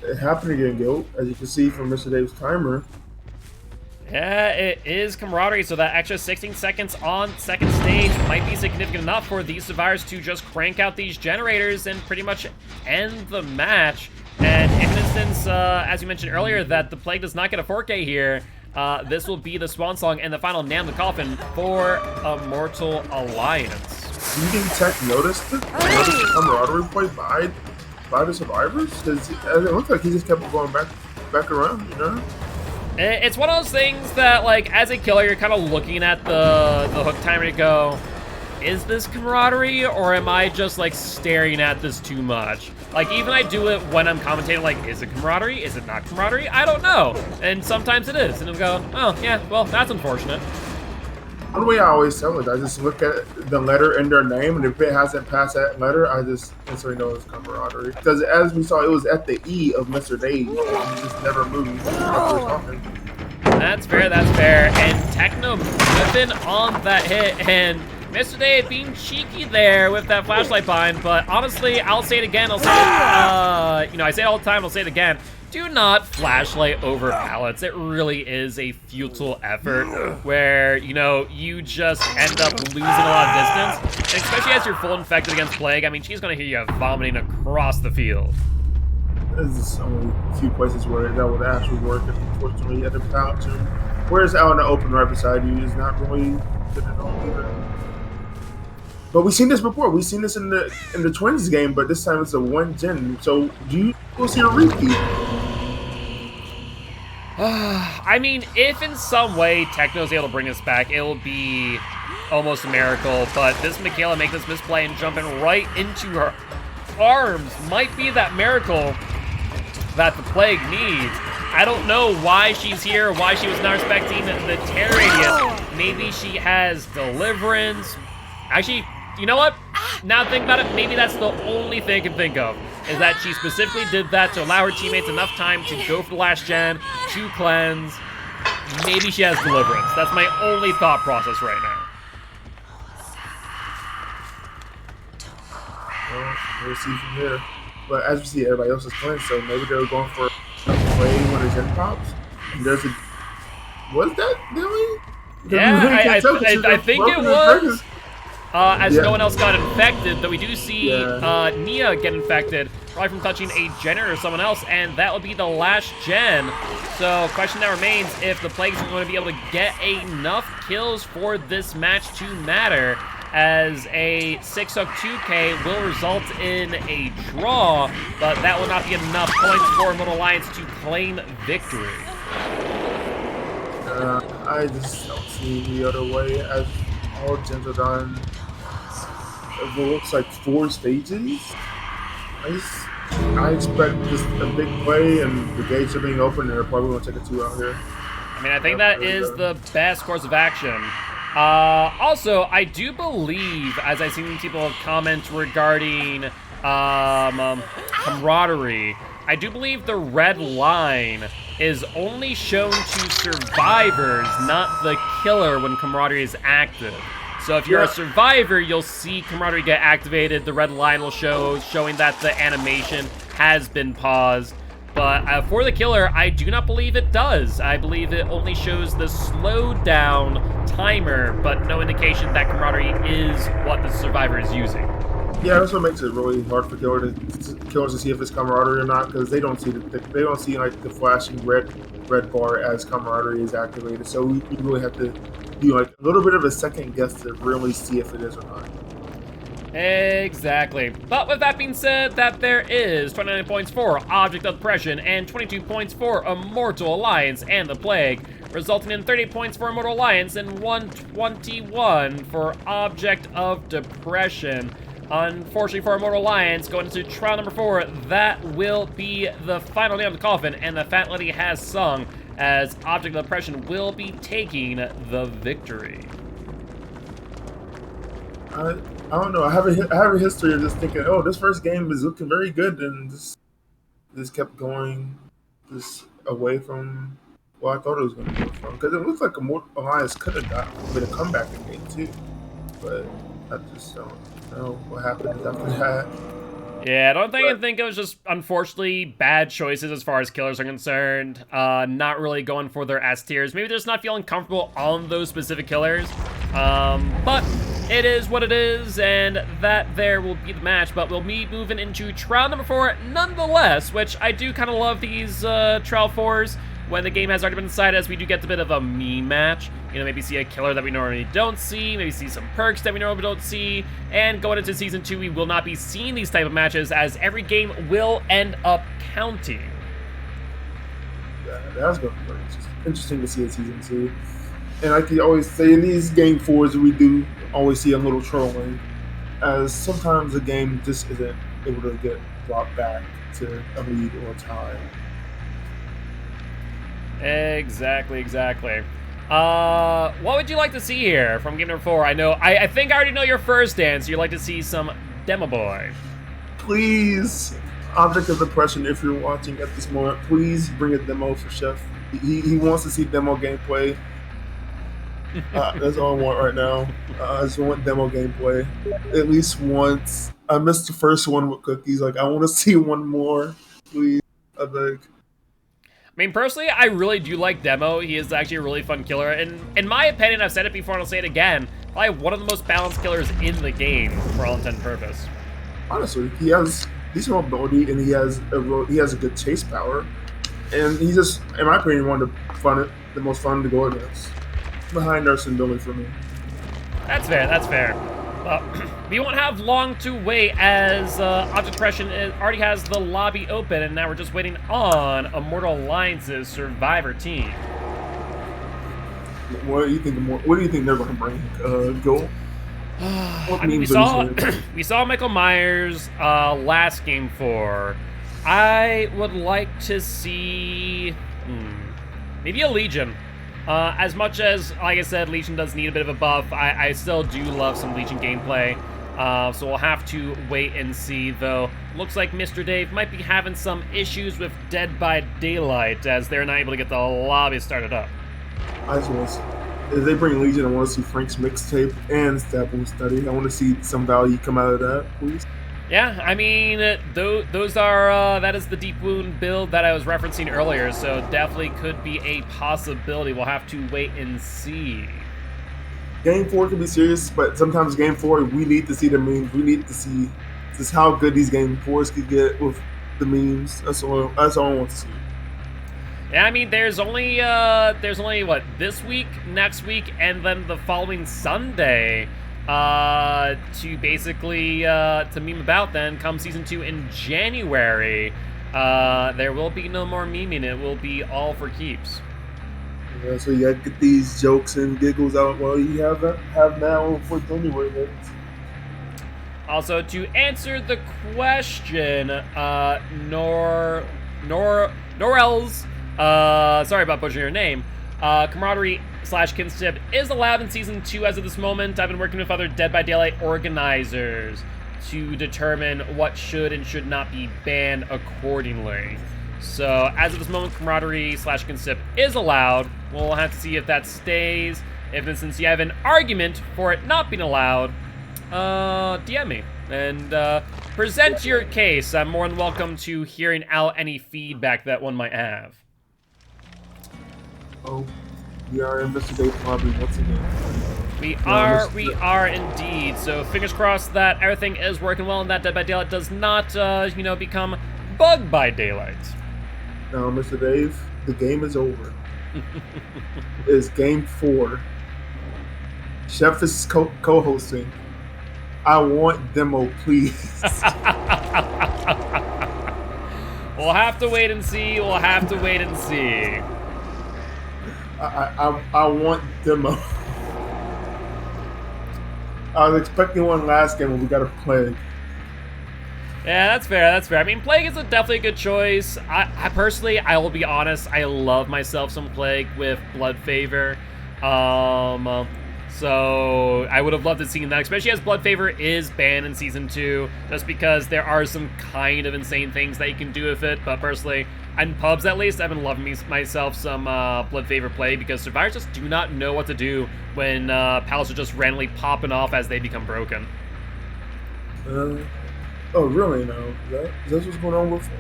Speaker 2: It happened again, Gilt, as you can see from Mr. Dave's timer.
Speaker 1: Yeah, it is camaraderie, so that extra 16 seconds on second stage might be significant enough for these survivors to just crank out these generators and pretty much end the match. And in an instance, as you mentioned earlier, that the Plague does not get a 4K here, this will be the swan song and the final nail in the coffin for Immortal Alliance.
Speaker 2: Do you think Tech noticed the camaraderie play by the survivors? Because it looks like he just kept going back around, you know?
Speaker 1: It's one of those things that, like, as a killer, you're kind of looking at the hook timer to go, is this camaraderie, or am I just, like, staring at this too much? Like, even I do it when I'm commentating, like, is it camaraderie? Is it not camaraderie? I don't know. And sometimes it is. And I'll go, oh, yeah, well, that's unfortunate.
Speaker 2: One way I always tell it, I just look at the letter in their name, and if it hasn't passed that letter, I just instantly know it's camaraderie. Because as we saw, it was at the E of Mr. Dave. He just never moved.
Speaker 1: That's fair, that's fair. And Techno whipping on that hit, and Mr. Dave being cheeky there with that flashlight bind. But honestly, I'll say it again, I'll say it, you know, I say it all the time, I'll say it again. Do not flashlight over pallets. It really is a futile effort where, you know, you just end up losing a lot of distance. And especially as you're full infected against Plague, I mean, she's going to hear you vomiting across the field.
Speaker 2: There's only a few places where that would actually work, and unfortunately at the pallet too. Whereas out in the open right beside you is not really good at all either. But we've seen this before. We've seen this in the Twins game, but this time it's a 1 gen. So do you go see a repeat?
Speaker 1: I mean, if in some way Techno's able to bring us back, it'll be almost a miracle. But this Michaela making this misplay and jumping right into her arms might be that miracle that the Plague needs. I don't know why she's here, why she was not respecting the tear radius. Maybe she has deliverance. Actually, you know what? now think about it, maybe that's the only thing I can think of, is that she specifically did that to allow her teammates enough time to go for the last gen, to cleanse. Maybe she has deliverance. That's my only thought process right now.
Speaker 2: Well, we'll see from here. But as we see, everybody else is playing, so maybe they're going for a play when the gen pops. And there's a... Was that Billy?
Speaker 1: Yeah, I think it was. As no one else got infected, though we do see Nia get infected, probably from touching a Jenner or someone else, and that would be the last gen. So, question now remains if the Plagues are going to be able to get enough kills for this match to matter, as a 6-hook 2K will result in a draw, but that will not be enough points for Immortal Alliance to claim victory.
Speaker 2: I just don't see the other way, as all gens are done. It looks like 4 stages. I expect just a big play, and the gates are being open, and they're probably going to take a 2 out here.
Speaker 1: I mean, I think that is the best course of action. Also, I do believe, as I've seen people comment regarding camaraderie, I do believe the red line is only shown to survivors, not the killer, when camaraderie is active. So if you're a survivor, you'll see camaraderie get activated. The red line will show, showing that the animation has been paused. But for the killer, I do not believe it does. I believe it only shows the slowed down timer, but no indication that camaraderie is what the survivor is using.
Speaker 2: Yeah, that's what makes it really hard for killers to see if it's camaraderie or not, because they don't see like the flashing red bar as camaraderie is activated. So we really have to do like a little bit of a second guess to really see if it is or not.
Speaker 1: Exactly. But with that being said, that there is 29 points for Object of Depression and 22 points for Immortal Alliance and the Plague, resulting in 38 points for Immortal Alliance and 121 for Object of Depression. Unfortunately for Immortal Alliance, going into trial number 4, that will be the final nail in the coffin, and the Fat Lady has sung, as Object of Depression will be taking the victory.
Speaker 2: I don't know. I have a history of just thinking, oh, this first game is looking very good, and this kept going just away from what I thought it was going to go from. Because it looks like Immortal Alliance could have got a bit of comeback in game 2, but I just don't know what happened after that.
Speaker 1: Yeah, I don't think it was just, unfortunately, bad choices as far as killers are concerned. Not really going for their S tiers. Maybe they're just not feeling comfortable on those specific killers. But it is what it is, and that there will be the match. But we'll be moving into trial number 4 nonetheless, which I do kind of love these trial 4s when the game has already been decided, as we do get a bit of a meme match. You know, maybe see a killer that we normally don't see, maybe see some perks that we normally don't see, and going into Season 2, we will not be seeing these type of matches, as every game will end up counting.
Speaker 2: Yeah, that's going to be interesting to see in Season 2. And like you always say, in these Game 4s, we do always see a little trolling, as sometimes the game just isn't able to get brought back to a lead or a tie.
Speaker 1: Exactly. What would you like to see here from game number 4? I think I already know your first dance. You'd like to see some Demo Boy.
Speaker 2: Please, Object of Depression, if you're watching at this moment, please bring a demo for Chef. He wants to see demo gameplay. That's all I want right now. I just want demo gameplay. At least once. I missed the first one with cookies. Like, I want to see one more. Please, I beg.
Speaker 1: I mean, personally, I really do like Demo. He is actually a really fun killer. And in my opinion, I've said it before and I'll say it again, probably one of the most balanced killers in the game, for all intent and purpose.
Speaker 2: Honestly, he has decent mobility and he has a good chase power. And he's just, in my opinion, one of the most fun to go against. Behind Nurse and Billy for me.
Speaker 1: That's fair. We won't have long to wait, as Object Depression already has the lobby open, and now we're just waiting on Immortal Alliance's Survivor team.
Speaker 2: What do you think they're going to bring? Goal?
Speaker 1: I mean, we saw Michael Myers last game 4. I would like to see maybe a Legion. As much as, like I said, Legion does need a bit of a buff, I still do love some Legion gameplay. So we'll have to wait and see, though. Looks like Mr. Dave might be having some issues with Dead by Daylight, as they're not able to get the lobby started up.
Speaker 2: I just want to, if they bring Legion, I want to see Frank's mixtape and Staple's study. I want to see some value come out of that, please.
Speaker 1: Yeah, I mean, those are, that is the Deep Wound build that I was referencing earlier, so definitely could be a possibility. We'll have to wait and see.
Speaker 2: Game 4 can be serious, but sometimes Game 4, we need to see the memes. We need to see just how good these Game 4s could get with the memes. That's all I want to see.
Speaker 1: Yeah, I mean, there's only what, this week, next week, and then the following Sunday to basically to meme about. Then come Season 2 in January, there will be no more memeing. It will be all for keeps.
Speaker 2: Yeah, so you gotta get these jokes and giggles out while you have now for January. Hits.
Speaker 1: Also, to answer the question, Norels, sorry about butchering your name, camaraderie / kinship is allowed in Season 2 as of this moment. I've been working with other Dead by Daylight organizers to determine what should and should not be banned accordingly. So, as of this moment, camaraderie / kinship is allowed. We'll have to see if that stays. If, since you have an argument for it not being allowed, DM me and present your case. I'm more than welcome to hearing out any feedback that one might have.
Speaker 2: Oh, we are in Mr. Dave lobby once again.
Speaker 1: We are indeed. So fingers crossed that everything is working well and that Dead by Daylight does not, become bugged by Daylight.
Speaker 2: Now, Mr. Dave, the game is over. It's Game 4. Chef is co-hosting. I want demo, please.
Speaker 1: We'll have to wait and see.
Speaker 2: I want demo. I was expecting one last game when we got a Plague.
Speaker 1: Yeah, that's fair. I mean, Plague is definitely a good choice. I personally, I will be honest, I love myself some Plague with Blood Favor. So I would have loved to see that, especially as Blood Favor is banned in Season 2, just because there are some kind of insane things that you can do with it. But personally, in pubs at least, I've been loving myself some Blood Favor play, because survivors just do not know what to do when pals are just randomly popping off as they become broken.
Speaker 2: Oh, really? No. Is that what's going on with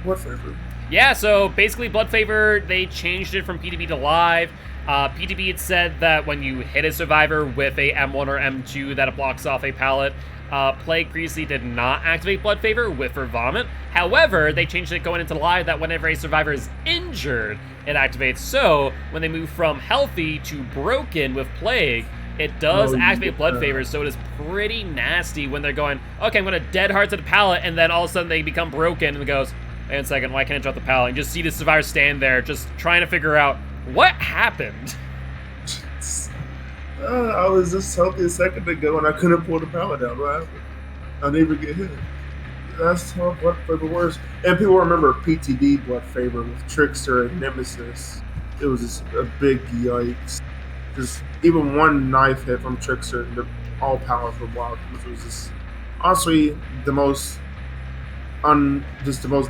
Speaker 2: Blood Favor?
Speaker 1: Yeah, so basically Blood Favor, they changed it from PTB to live. PTB had said that when you hit a survivor with a M1 or M2 that it blocks off a pallet. Plague previously did not activate Blood Favor with her vomit. However, they changed it going into live that whenever a survivor is injured, it activates. So when they move from healthy to broken with Plague, it does activate Blood Favor, so it is pretty nasty when they're going, okay, I'm going to dead heart to the pallet, and then all of a sudden they become broken, and it goes, wait a second, why can't I drop the pallet? And just see the survivor stand there, just trying to figure out what happened.
Speaker 2: I was just healthy a second ago, and I couldn't pull the pallet out. What happened? I didn't even get hit. That's how Blood Favor works. And people remember PTD Blood Favor with Trickster and Nemesis. It was just a big yikes. Just even one knife hit from Trickster, and all powerful block, which was just honestly the most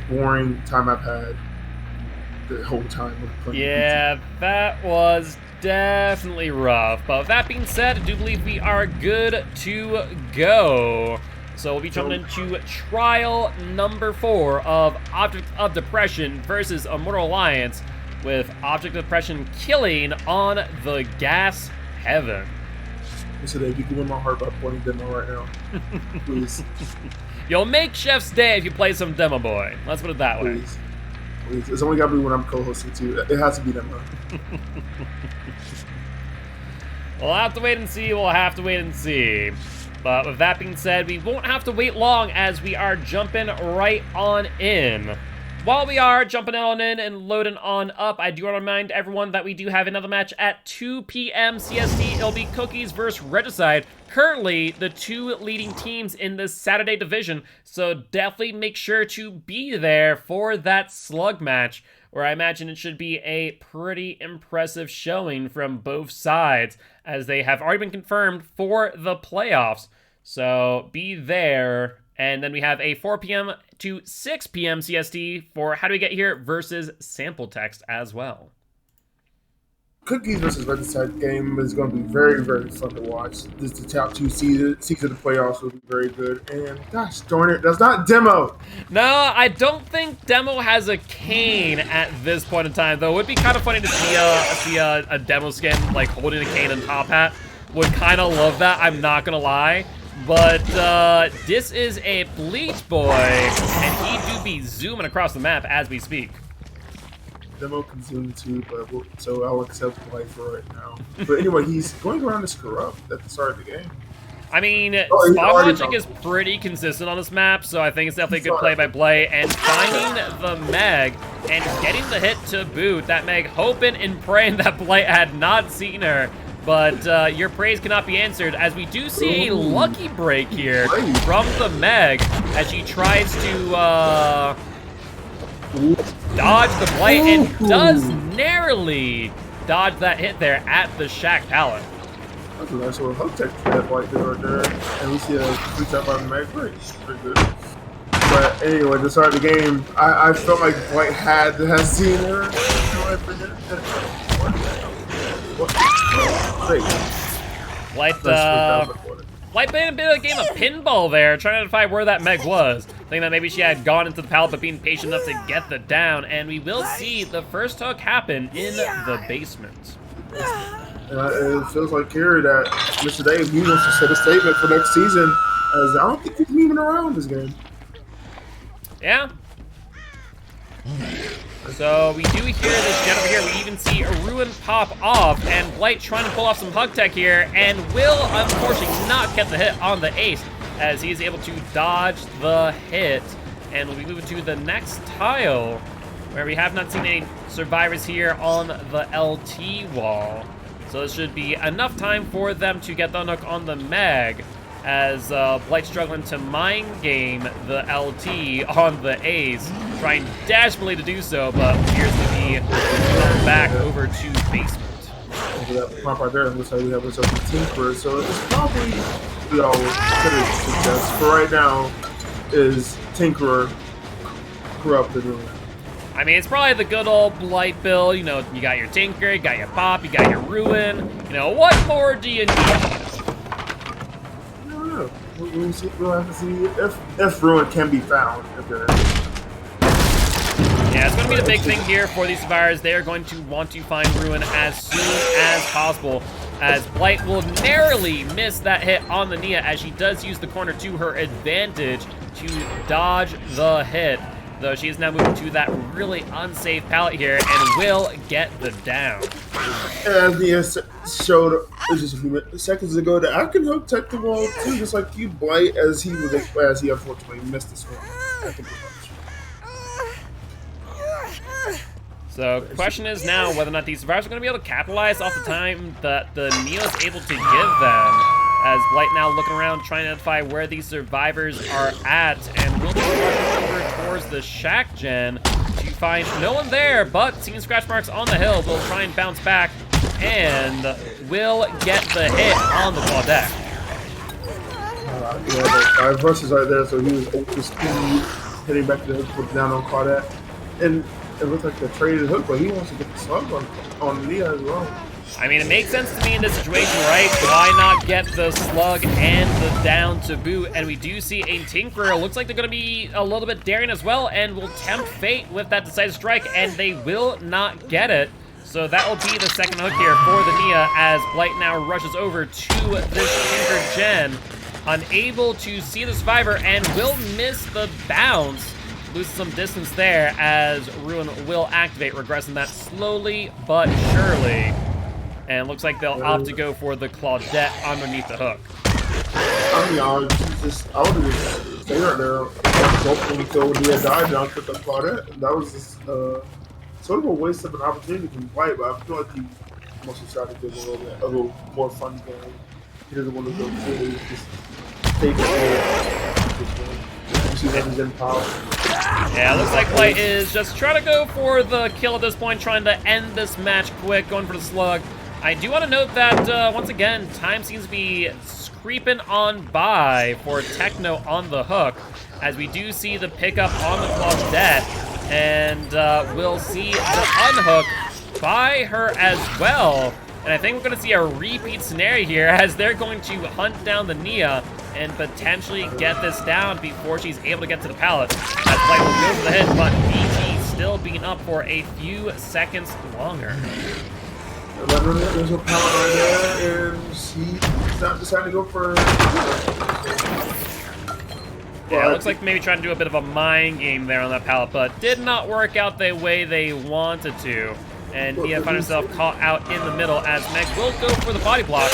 Speaker 2: boring time I've had the whole time with playing.
Speaker 1: Yeah, that was definitely rough. But with that being said, I do believe we are good to go. So we'll be jumping into trial number 4 of Object of Depression versus Immortal Alliance, with Object of Depression killing on the Gas Heaven.
Speaker 2: So Dave, you can win my heart by playing demo right now. Please.
Speaker 1: You'll make Chef's day if you play some Demo Boy. Let's put it that way.
Speaker 2: Please. It's only got to be when I'm co-hosting too. It has to be demo.
Speaker 1: We'll have to wait and see. But with that being said, we won't have to wait long, as we are jumping right on in. While we are jumping on in and loading on up, I do want to remind everyone that we do have another match at 2 p.m. CST. It'll be Cookies versus Regicide. Currently, the 2 leading teams in this Saturday division, so definitely make sure to be there for that slug match, where I imagine it should be a pretty impressive showing from both sides, as they have already been confirmed for the playoffs. So be there. And then we have a 4 p.m. to 6 p.m. CST for How Do We Get Here versus Sample Text as well.
Speaker 2: Cookies versus Red Side game is going to be very, very fun to watch. This is the top 2 seeds of the playoffs will be very good. And gosh darn it, that's not Demo.
Speaker 1: No, I don't think Demo has a cane at this point in time, though. It would be kind of funny to see a Demo skin like holding a cane and top hat. Would kind of love that, I'm not going to lie. But this is a Bleach boy, and he do be zooming across the map as we speak.
Speaker 2: Demo can zoom too, but so I'll accept play for right now. But anyway, he's going around this corrupt at the start of the game.
Speaker 1: I mean, spot logic is pretty consistent on this map, so I think it's definitely a good play-by-play. And finding the Meg and getting the hit to boot, that Meg hoping and praying that Blight had not seen her. But your praise cannot be answered, as we do see a lucky break here from the Meg as she tries to dodge the Blight and does narrowly dodge that hit there at the Shack pallet.
Speaker 2: That's a nice little hook tech that Blight did right there. And we see a free tap on the Meg. Pretty good. But anyway, to start the game, I felt like Blight had to have seen her.
Speaker 1: Blight played a bit of a game of pinball there, trying to find where that Meg was. Thinking that maybe she had gone into the pallet, but being patient enough to get the down. And we will see the first hook happen in the basement.
Speaker 2: It feels like here that Mr. Dave, he wants to set a statement for next season, as I don't think he's moving around this game.
Speaker 1: Yeah. So we do hear this jet over here. We even see a Ruin pop off, and Blight trying to pull off some hug tech here, and will unfortunately not get the hit on the ace, as he's able to dodge the hit. And we'll be moving to the next tile, where we have not seen any survivors here on the LT wall. So this should be enough time for them to get the hook on the Meg, as Blight's struggling to mind game the LT on the ace, trying desperately to do so, but appears to be going back over to basement.
Speaker 2: That pop right there looks like we have ourselves a Tinkerer, so it's probably, you know, could suggest for right now is Tinkerer corrupted.
Speaker 1: I mean, it's probably the good old Blight build. You know, you got your Tinker, you got your Pop, you got your Ruin. You know, what more do you need?
Speaker 2: We'll have to see if Ruin can be found.
Speaker 1: Yeah, it's going to be the big thing here for these survivors. They are going to want to find Ruin as soon as possible, as Blight will narrowly miss that hit on the Nia, as she does use the corner to her advantage to dodge the hit. Though she is now moving to that really unsafe pallet here and will get the down.
Speaker 2: As Nia showed just a few seconds ago that I can hook tech the wall too, just like you, Blight, as he unfortunately missed this one.
Speaker 1: So the question is now whether or not these survivors are going to be able to capitalize off the time that the Neo is able to give them. As Blight now looking around trying to identify where these survivors are at, and will be rushing over towards the Shack gen to find no one there, but seeing scratch marks on the hill, will try and bounce back and will get the hit on the Claudette.
Speaker 2: Yeah, the versus right there, so he was over speed, hitting back to the hook, put down on Claudette. And it looks like the traded hook, but he wants to get the slug on Leah as well.
Speaker 1: I mean, it makes sense to me in this situation, right? Why not get the slug and the down to boot? And we do see a Tinkerer. Looks like they're going to be a little bit daring as well, and will tempt fate with that decisive strike, and they will not get it. So that will be the second hook here for the Nia, as Blight now rushes over to this Tinker gen, unable to see the survivor, and will miss the bounce. Loses some distance there, as Ruin will activate, regressing that slowly but surely. And looks like they'll opt to go for the Claudette underneath the hook.
Speaker 2: I mean, I would just stay right there. Hopefully until Nia died, and I'll put the Claudette. That was just sort of a waste of an opportunity from Blight, but I feel like he must have tried to give a little more fun game. He doesn't want to go fully just take it. You see that he's in power.
Speaker 1: Yeah, looks like Blight is just trying to go for the kill at this point, trying to end this match quick, going for the slug. I do want to note that, once again, time seems to be creeping on by for Techno on the hook, as we do see the pickup on the Claudette, and we'll see the unhook by her as well. And I think we're going to see a repeat scenario here, as they're going to hunt down the Nia and potentially get this down before she's able to get to the pallet. That Blight will go for the hit, but BT still being up for a few seconds longer.
Speaker 2: There's a pallet right there, and she's not deciding to go for...
Speaker 1: Yeah, it looks like maybe trying to do a bit of a mind game there on that pallet, but did not work out the way they wanted to. And Nia found herself caught out in the middle, as Meg will go for the body block,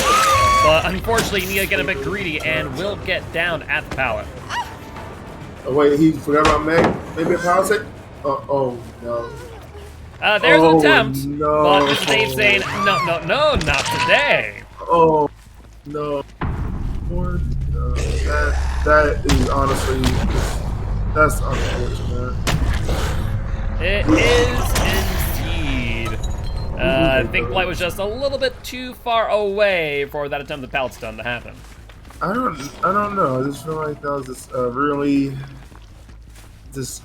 Speaker 1: but unfortunately Nia getting a bit greedy and will get down at the pallet.
Speaker 2: Oh wait, he forgot about Meg? Maybe a pallet set? Oh no.
Speaker 1: There's an attempt,
Speaker 2: no.
Speaker 1: but Mr. Dave saying, no, not today.
Speaker 2: Oh no. That is honestly, that's unfortunate.
Speaker 1: It is indeed. I think Blight was just a little bit too far away for that attempt at pallet stun to happen. I
Speaker 2: don't know. I just feel like that was just really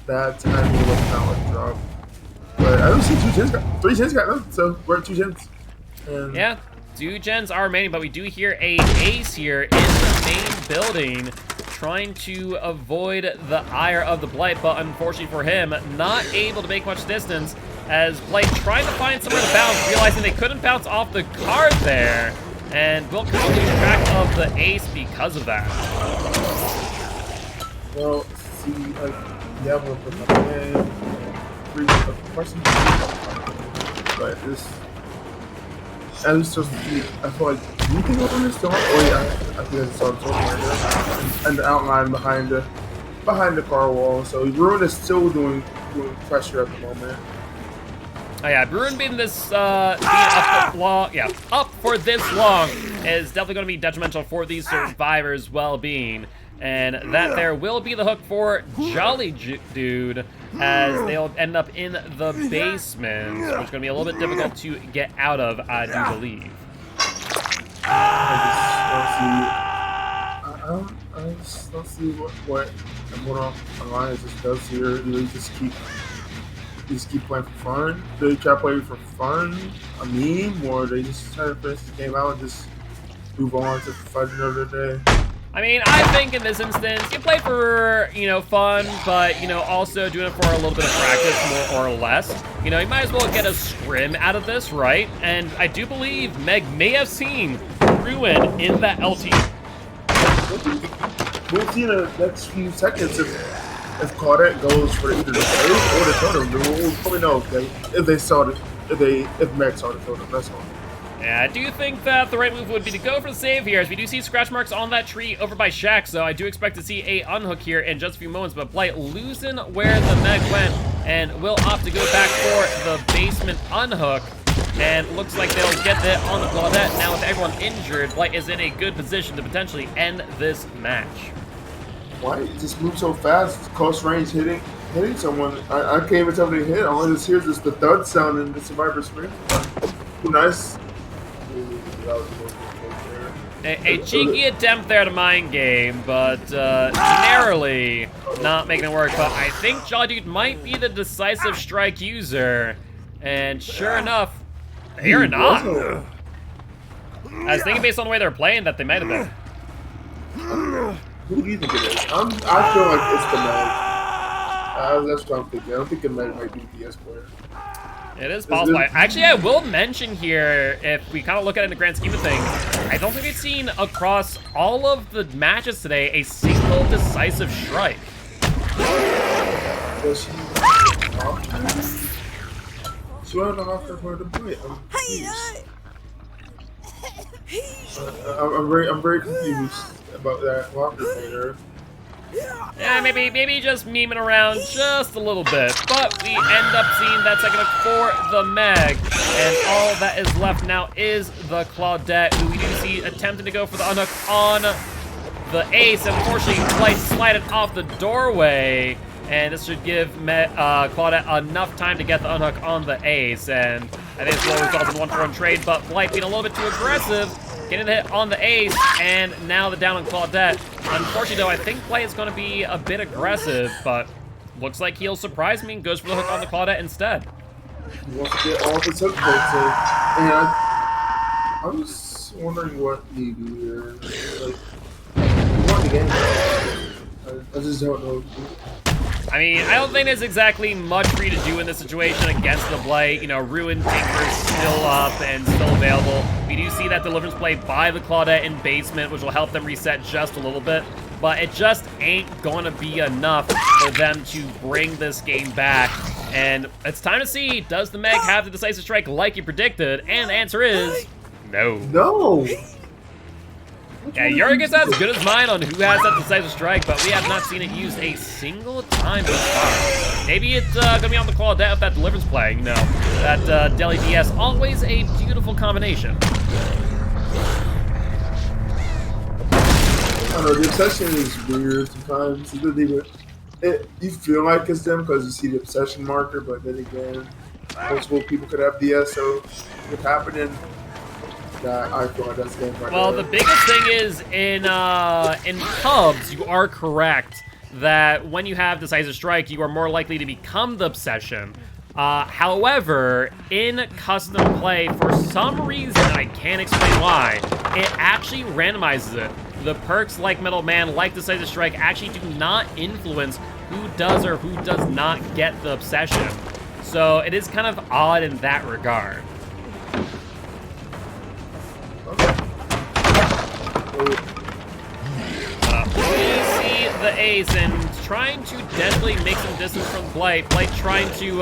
Speaker 2: bad timing of a pallet drop. But I don't see 3 gens got them, so we're at 2 gens.
Speaker 1: Yeah, 2 gens are remaining, but we do hear a ace here in the main building, trying to avoid the ire of the Blight, but unfortunately for him, not able to make much distance, as Blight trying to find somewhere to bounce, realizing they couldn't bounce off the card there, and will kind of lose track of the ace because of that.
Speaker 2: Well, see, Diablo put my hand, question, but this, at least just, I feel like, do you think on this? Oh yeah, I think I saw the total right there, and the outline behind the car wall. So Bruin is still doing pressure at the moment.
Speaker 1: Oh yeah, Bruin being this up for this long is definitely going to be detrimental for these survivors' well-being. And that there will be the hook for Jolly Dude, as they'll end up in the basement, which is going to be a little bit difficult to get out of, I do believe.
Speaker 2: I just don't see what Alliance just does here. They just keep playing for fun. They try to play for fun, a meme, or they just try to finish this game out and just move on to fight another day.
Speaker 1: I mean, I think in this instance, you play for, fun, but, also doing it for a little bit of practice, more or less. You might as well get a scrim out of this, right? And I do believe Meg may have seen Ruin in that LT.
Speaker 2: We'll see in the next few seconds if Claudette goes for either the base or the totem. We'll probably know if Meg saw the totem, that's all.
Speaker 1: Yeah, I do think that the right move would be to go for the save here, as we do see scratch marks on that tree over by Shaq, so I do expect to see a unhook here in just a few moments, but Blight losing where the Meg went, and will opt to go back for the basement unhook, and looks like they'll get that on the Claudette. Now with everyone injured, Blight is in a good position to potentially end this match.
Speaker 2: Why it just moves so fast, close range hitting someone? I can't even tell they hit, all I just hear is the thud sound in the survivor screen. Nice.
Speaker 1: A cheeky attempt there to mind game, but narrowly not making it work. But I think Jolly Dude might be the decisive strike user, and sure enough, they are not. I was thinking based on the way they're playing that they might have been.
Speaker 2: Who do you think it is? I feel like it's the Meg. That's what I'm thinking. I don't think the Meg might be the DS player.
Speaker 1: It is possible. Actually, I will mention here, if we kind of look at it in the grand scheme of things, I don't think we've seen across all of the matches today a single decisive strike.
Speaker 2: She went off there for the point. I'm very confused about that Walker later.
Speaker 1: Yeah, maybe just memeing around just a little bit, but we end up seeing that second hook for the Meg, and all that is left now is the Claudette, who we do see attempting to go for the unhook on the ace, and unfortunately Blight slided off the doorway, and this should give Claudette enough time to get the unhook on the ace, and I think this will result in 1-for-1 trade, but Blight being a little bit too aggressive, getting the hit on the ace, and now the down on Claudette. Unfortunately, though, I think Blight is going to be a bit aggressive, but looks like he'll surprise me and goes for the hook on the Claudette instead.
Speaker 2: He wants to get all of his hook points in. And I'm just wondering what he do here. Like, he won the game. I just don't know.
Speaker 1: I mean, I don't think there's exactly much for you to do in this situation against the Blight. You know, Ruin Tinker's still up and still available. We do see that Deliverance play by the Claudette in basement, which will help them reset just a little bit. But it just ain't going to be enough for them to bring this game back. And it's time to see, does the Meg have the Decisive Strike like you predicted? And the answer is no.
Speaker 2: No!
Speaker 1: Yeah, Jurgen's as good as mine on who has that Decisive Strike, but we have not seen it used a single time thus far. Maybe it's gonna be on the Claudette if that Deliverance play, you know. That Deli DS, always a beautiful combination.
Speaker 2: I don't know, the obsession is weird sometimes. It doesn't even, you feel like it's them because you see the obsession marker, but then again, multiple people could have DS, so it happening. That I feel like that's the game right
Speaker 1: Well,
Speaker 2: there.
Speaker 1: the biggest thing is in Cubs, you are correct that when you have Decisive Strike, you are more likely to become the obsession. However, in custom play, for some reason, I can't explain why, it actually randomizes it. The perks like Metal Man, like Decisive Strike, actually do not influence who does or who does not get the obsession. So it is kind of odd in that regard. We see the ace and trying to deadly make some distance from Blight. Blight trying to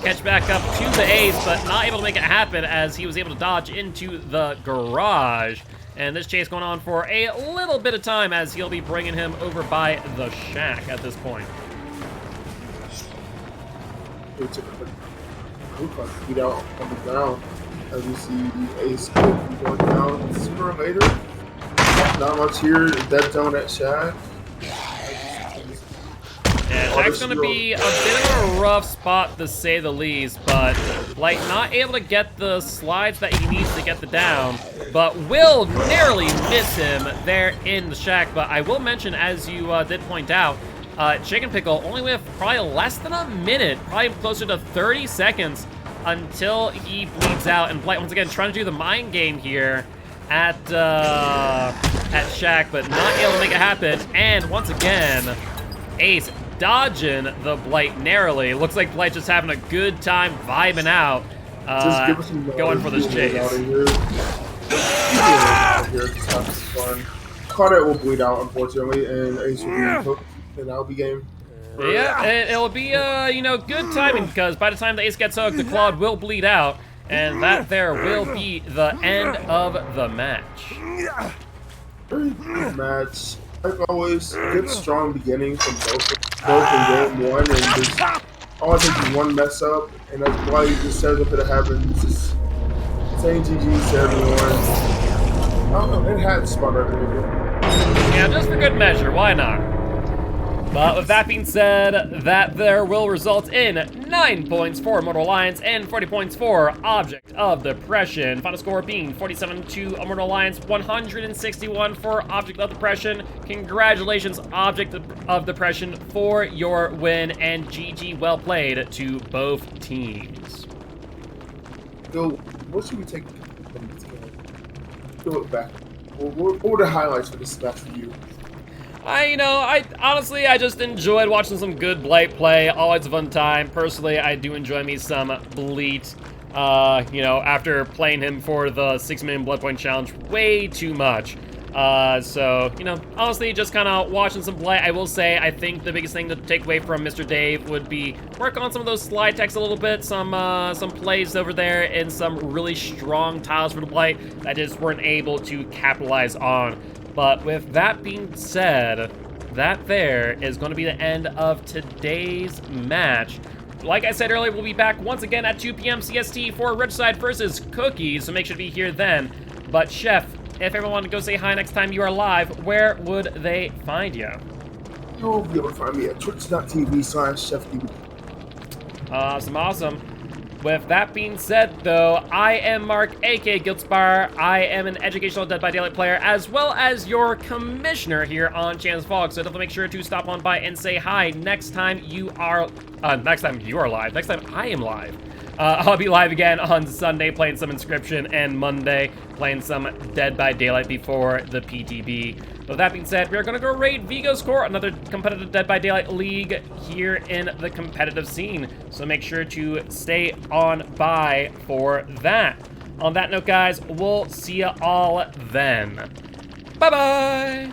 Speaker 1: catch back up to the ace, but not able to make it happen as he was able to dodge into the garage. And this chase going on for a little bit of time as he'll be bringing him over by the shack at this point.
Speaker 2: Beat out on the ground as we see the ace going down sooner or later. Not much here. Dead zone at shack.
Speaker 1: Yeah, Shack's going to be a bit of a rough spot to say the least, but like not able to get the slides that he needs to get the down, but will narrowly miss him there in the Shack. But I will mention, as you did point out, Chicken Pickle only with probably less than a minute, probably closer to 30 seconds until he bleeds out. And Blight once again trying to do the mind game here at Shack, but not able to make it happen. And once again, Ace dodging the Blight narrowly. Looks like Blight just having a good time vibing out, going for this chase.
Speaker 2: Claudette will bleed out, unfortunately, and Ace will be hooked, and that'll be game.
Speaker 1: Yeah, it'll be, you know, good timing, because by the time the Ace gets hooked, the Claude will bleed out, and that there will be the end of the match.
Speaker 2: Very good match. Like always, good strong beginning from both in game one, and just all takes is one mess up, and that's why you just said what could have happened. Just saying GG to everyone. I don't know, it had spot everything.
Speaker 1: Yeah, just for good measure, why not? But with that being said, that there will result in 9 points for Immortal Alliance and 40 points for Object of Depression. Final score being 47 to Immortal Alliance, 161 for Object of Depression. Congratulations, Object of Depression, for your win, and GG, well played to both teams.
Speaker 2: So, what should we take from this game? Go look back. What were the highlights for this match for you?
Speaker 1: I honestly, I just enjoyed watching some good Blight play. Always a fun time. Personally, I do enjoy me some Bleat. You know, after playing him for the 6 million blood point challenge way too much. So, you know, honestly, just kind of watching some Blight. I will say, I think the biggest thing to take away from Mr. Dave would be work on some of those slide techs a little bit, some plays over there, and some really strong tiles for the Blight that just weren't able to capitalize on. But with that being said, that there is going to be the end of today's match. Like I said earlier, we'll be back once again at 2 p.m. CST for Ridgeside versus Cookies, so make sure to be here then. But Chef, if everyone wanted to go say hi next time you are live, where would they find you?
Speaker 2: You'll be able to find me at twitch.tv/ChefDBD.
Speaker 1: Awesome. With that being said, though, I am Mark, aka Giltspire. I am an educational Dead by Daylight player, as well as your commissioner here on Chance Vlog. So definitely make sure to stop on by and say hi next time you are live. Next time I am live. I'll be live again on Sunday playing some Inscription, and Monday playing some Dead by Daylight before the PTB. With that being said, we are going to go raid Vigo's Core, another competitive Dead by Daylight league here in the competitive scene. So make sure to stay on by for that. On that note, guys, we'll see you all then. Bye-bye!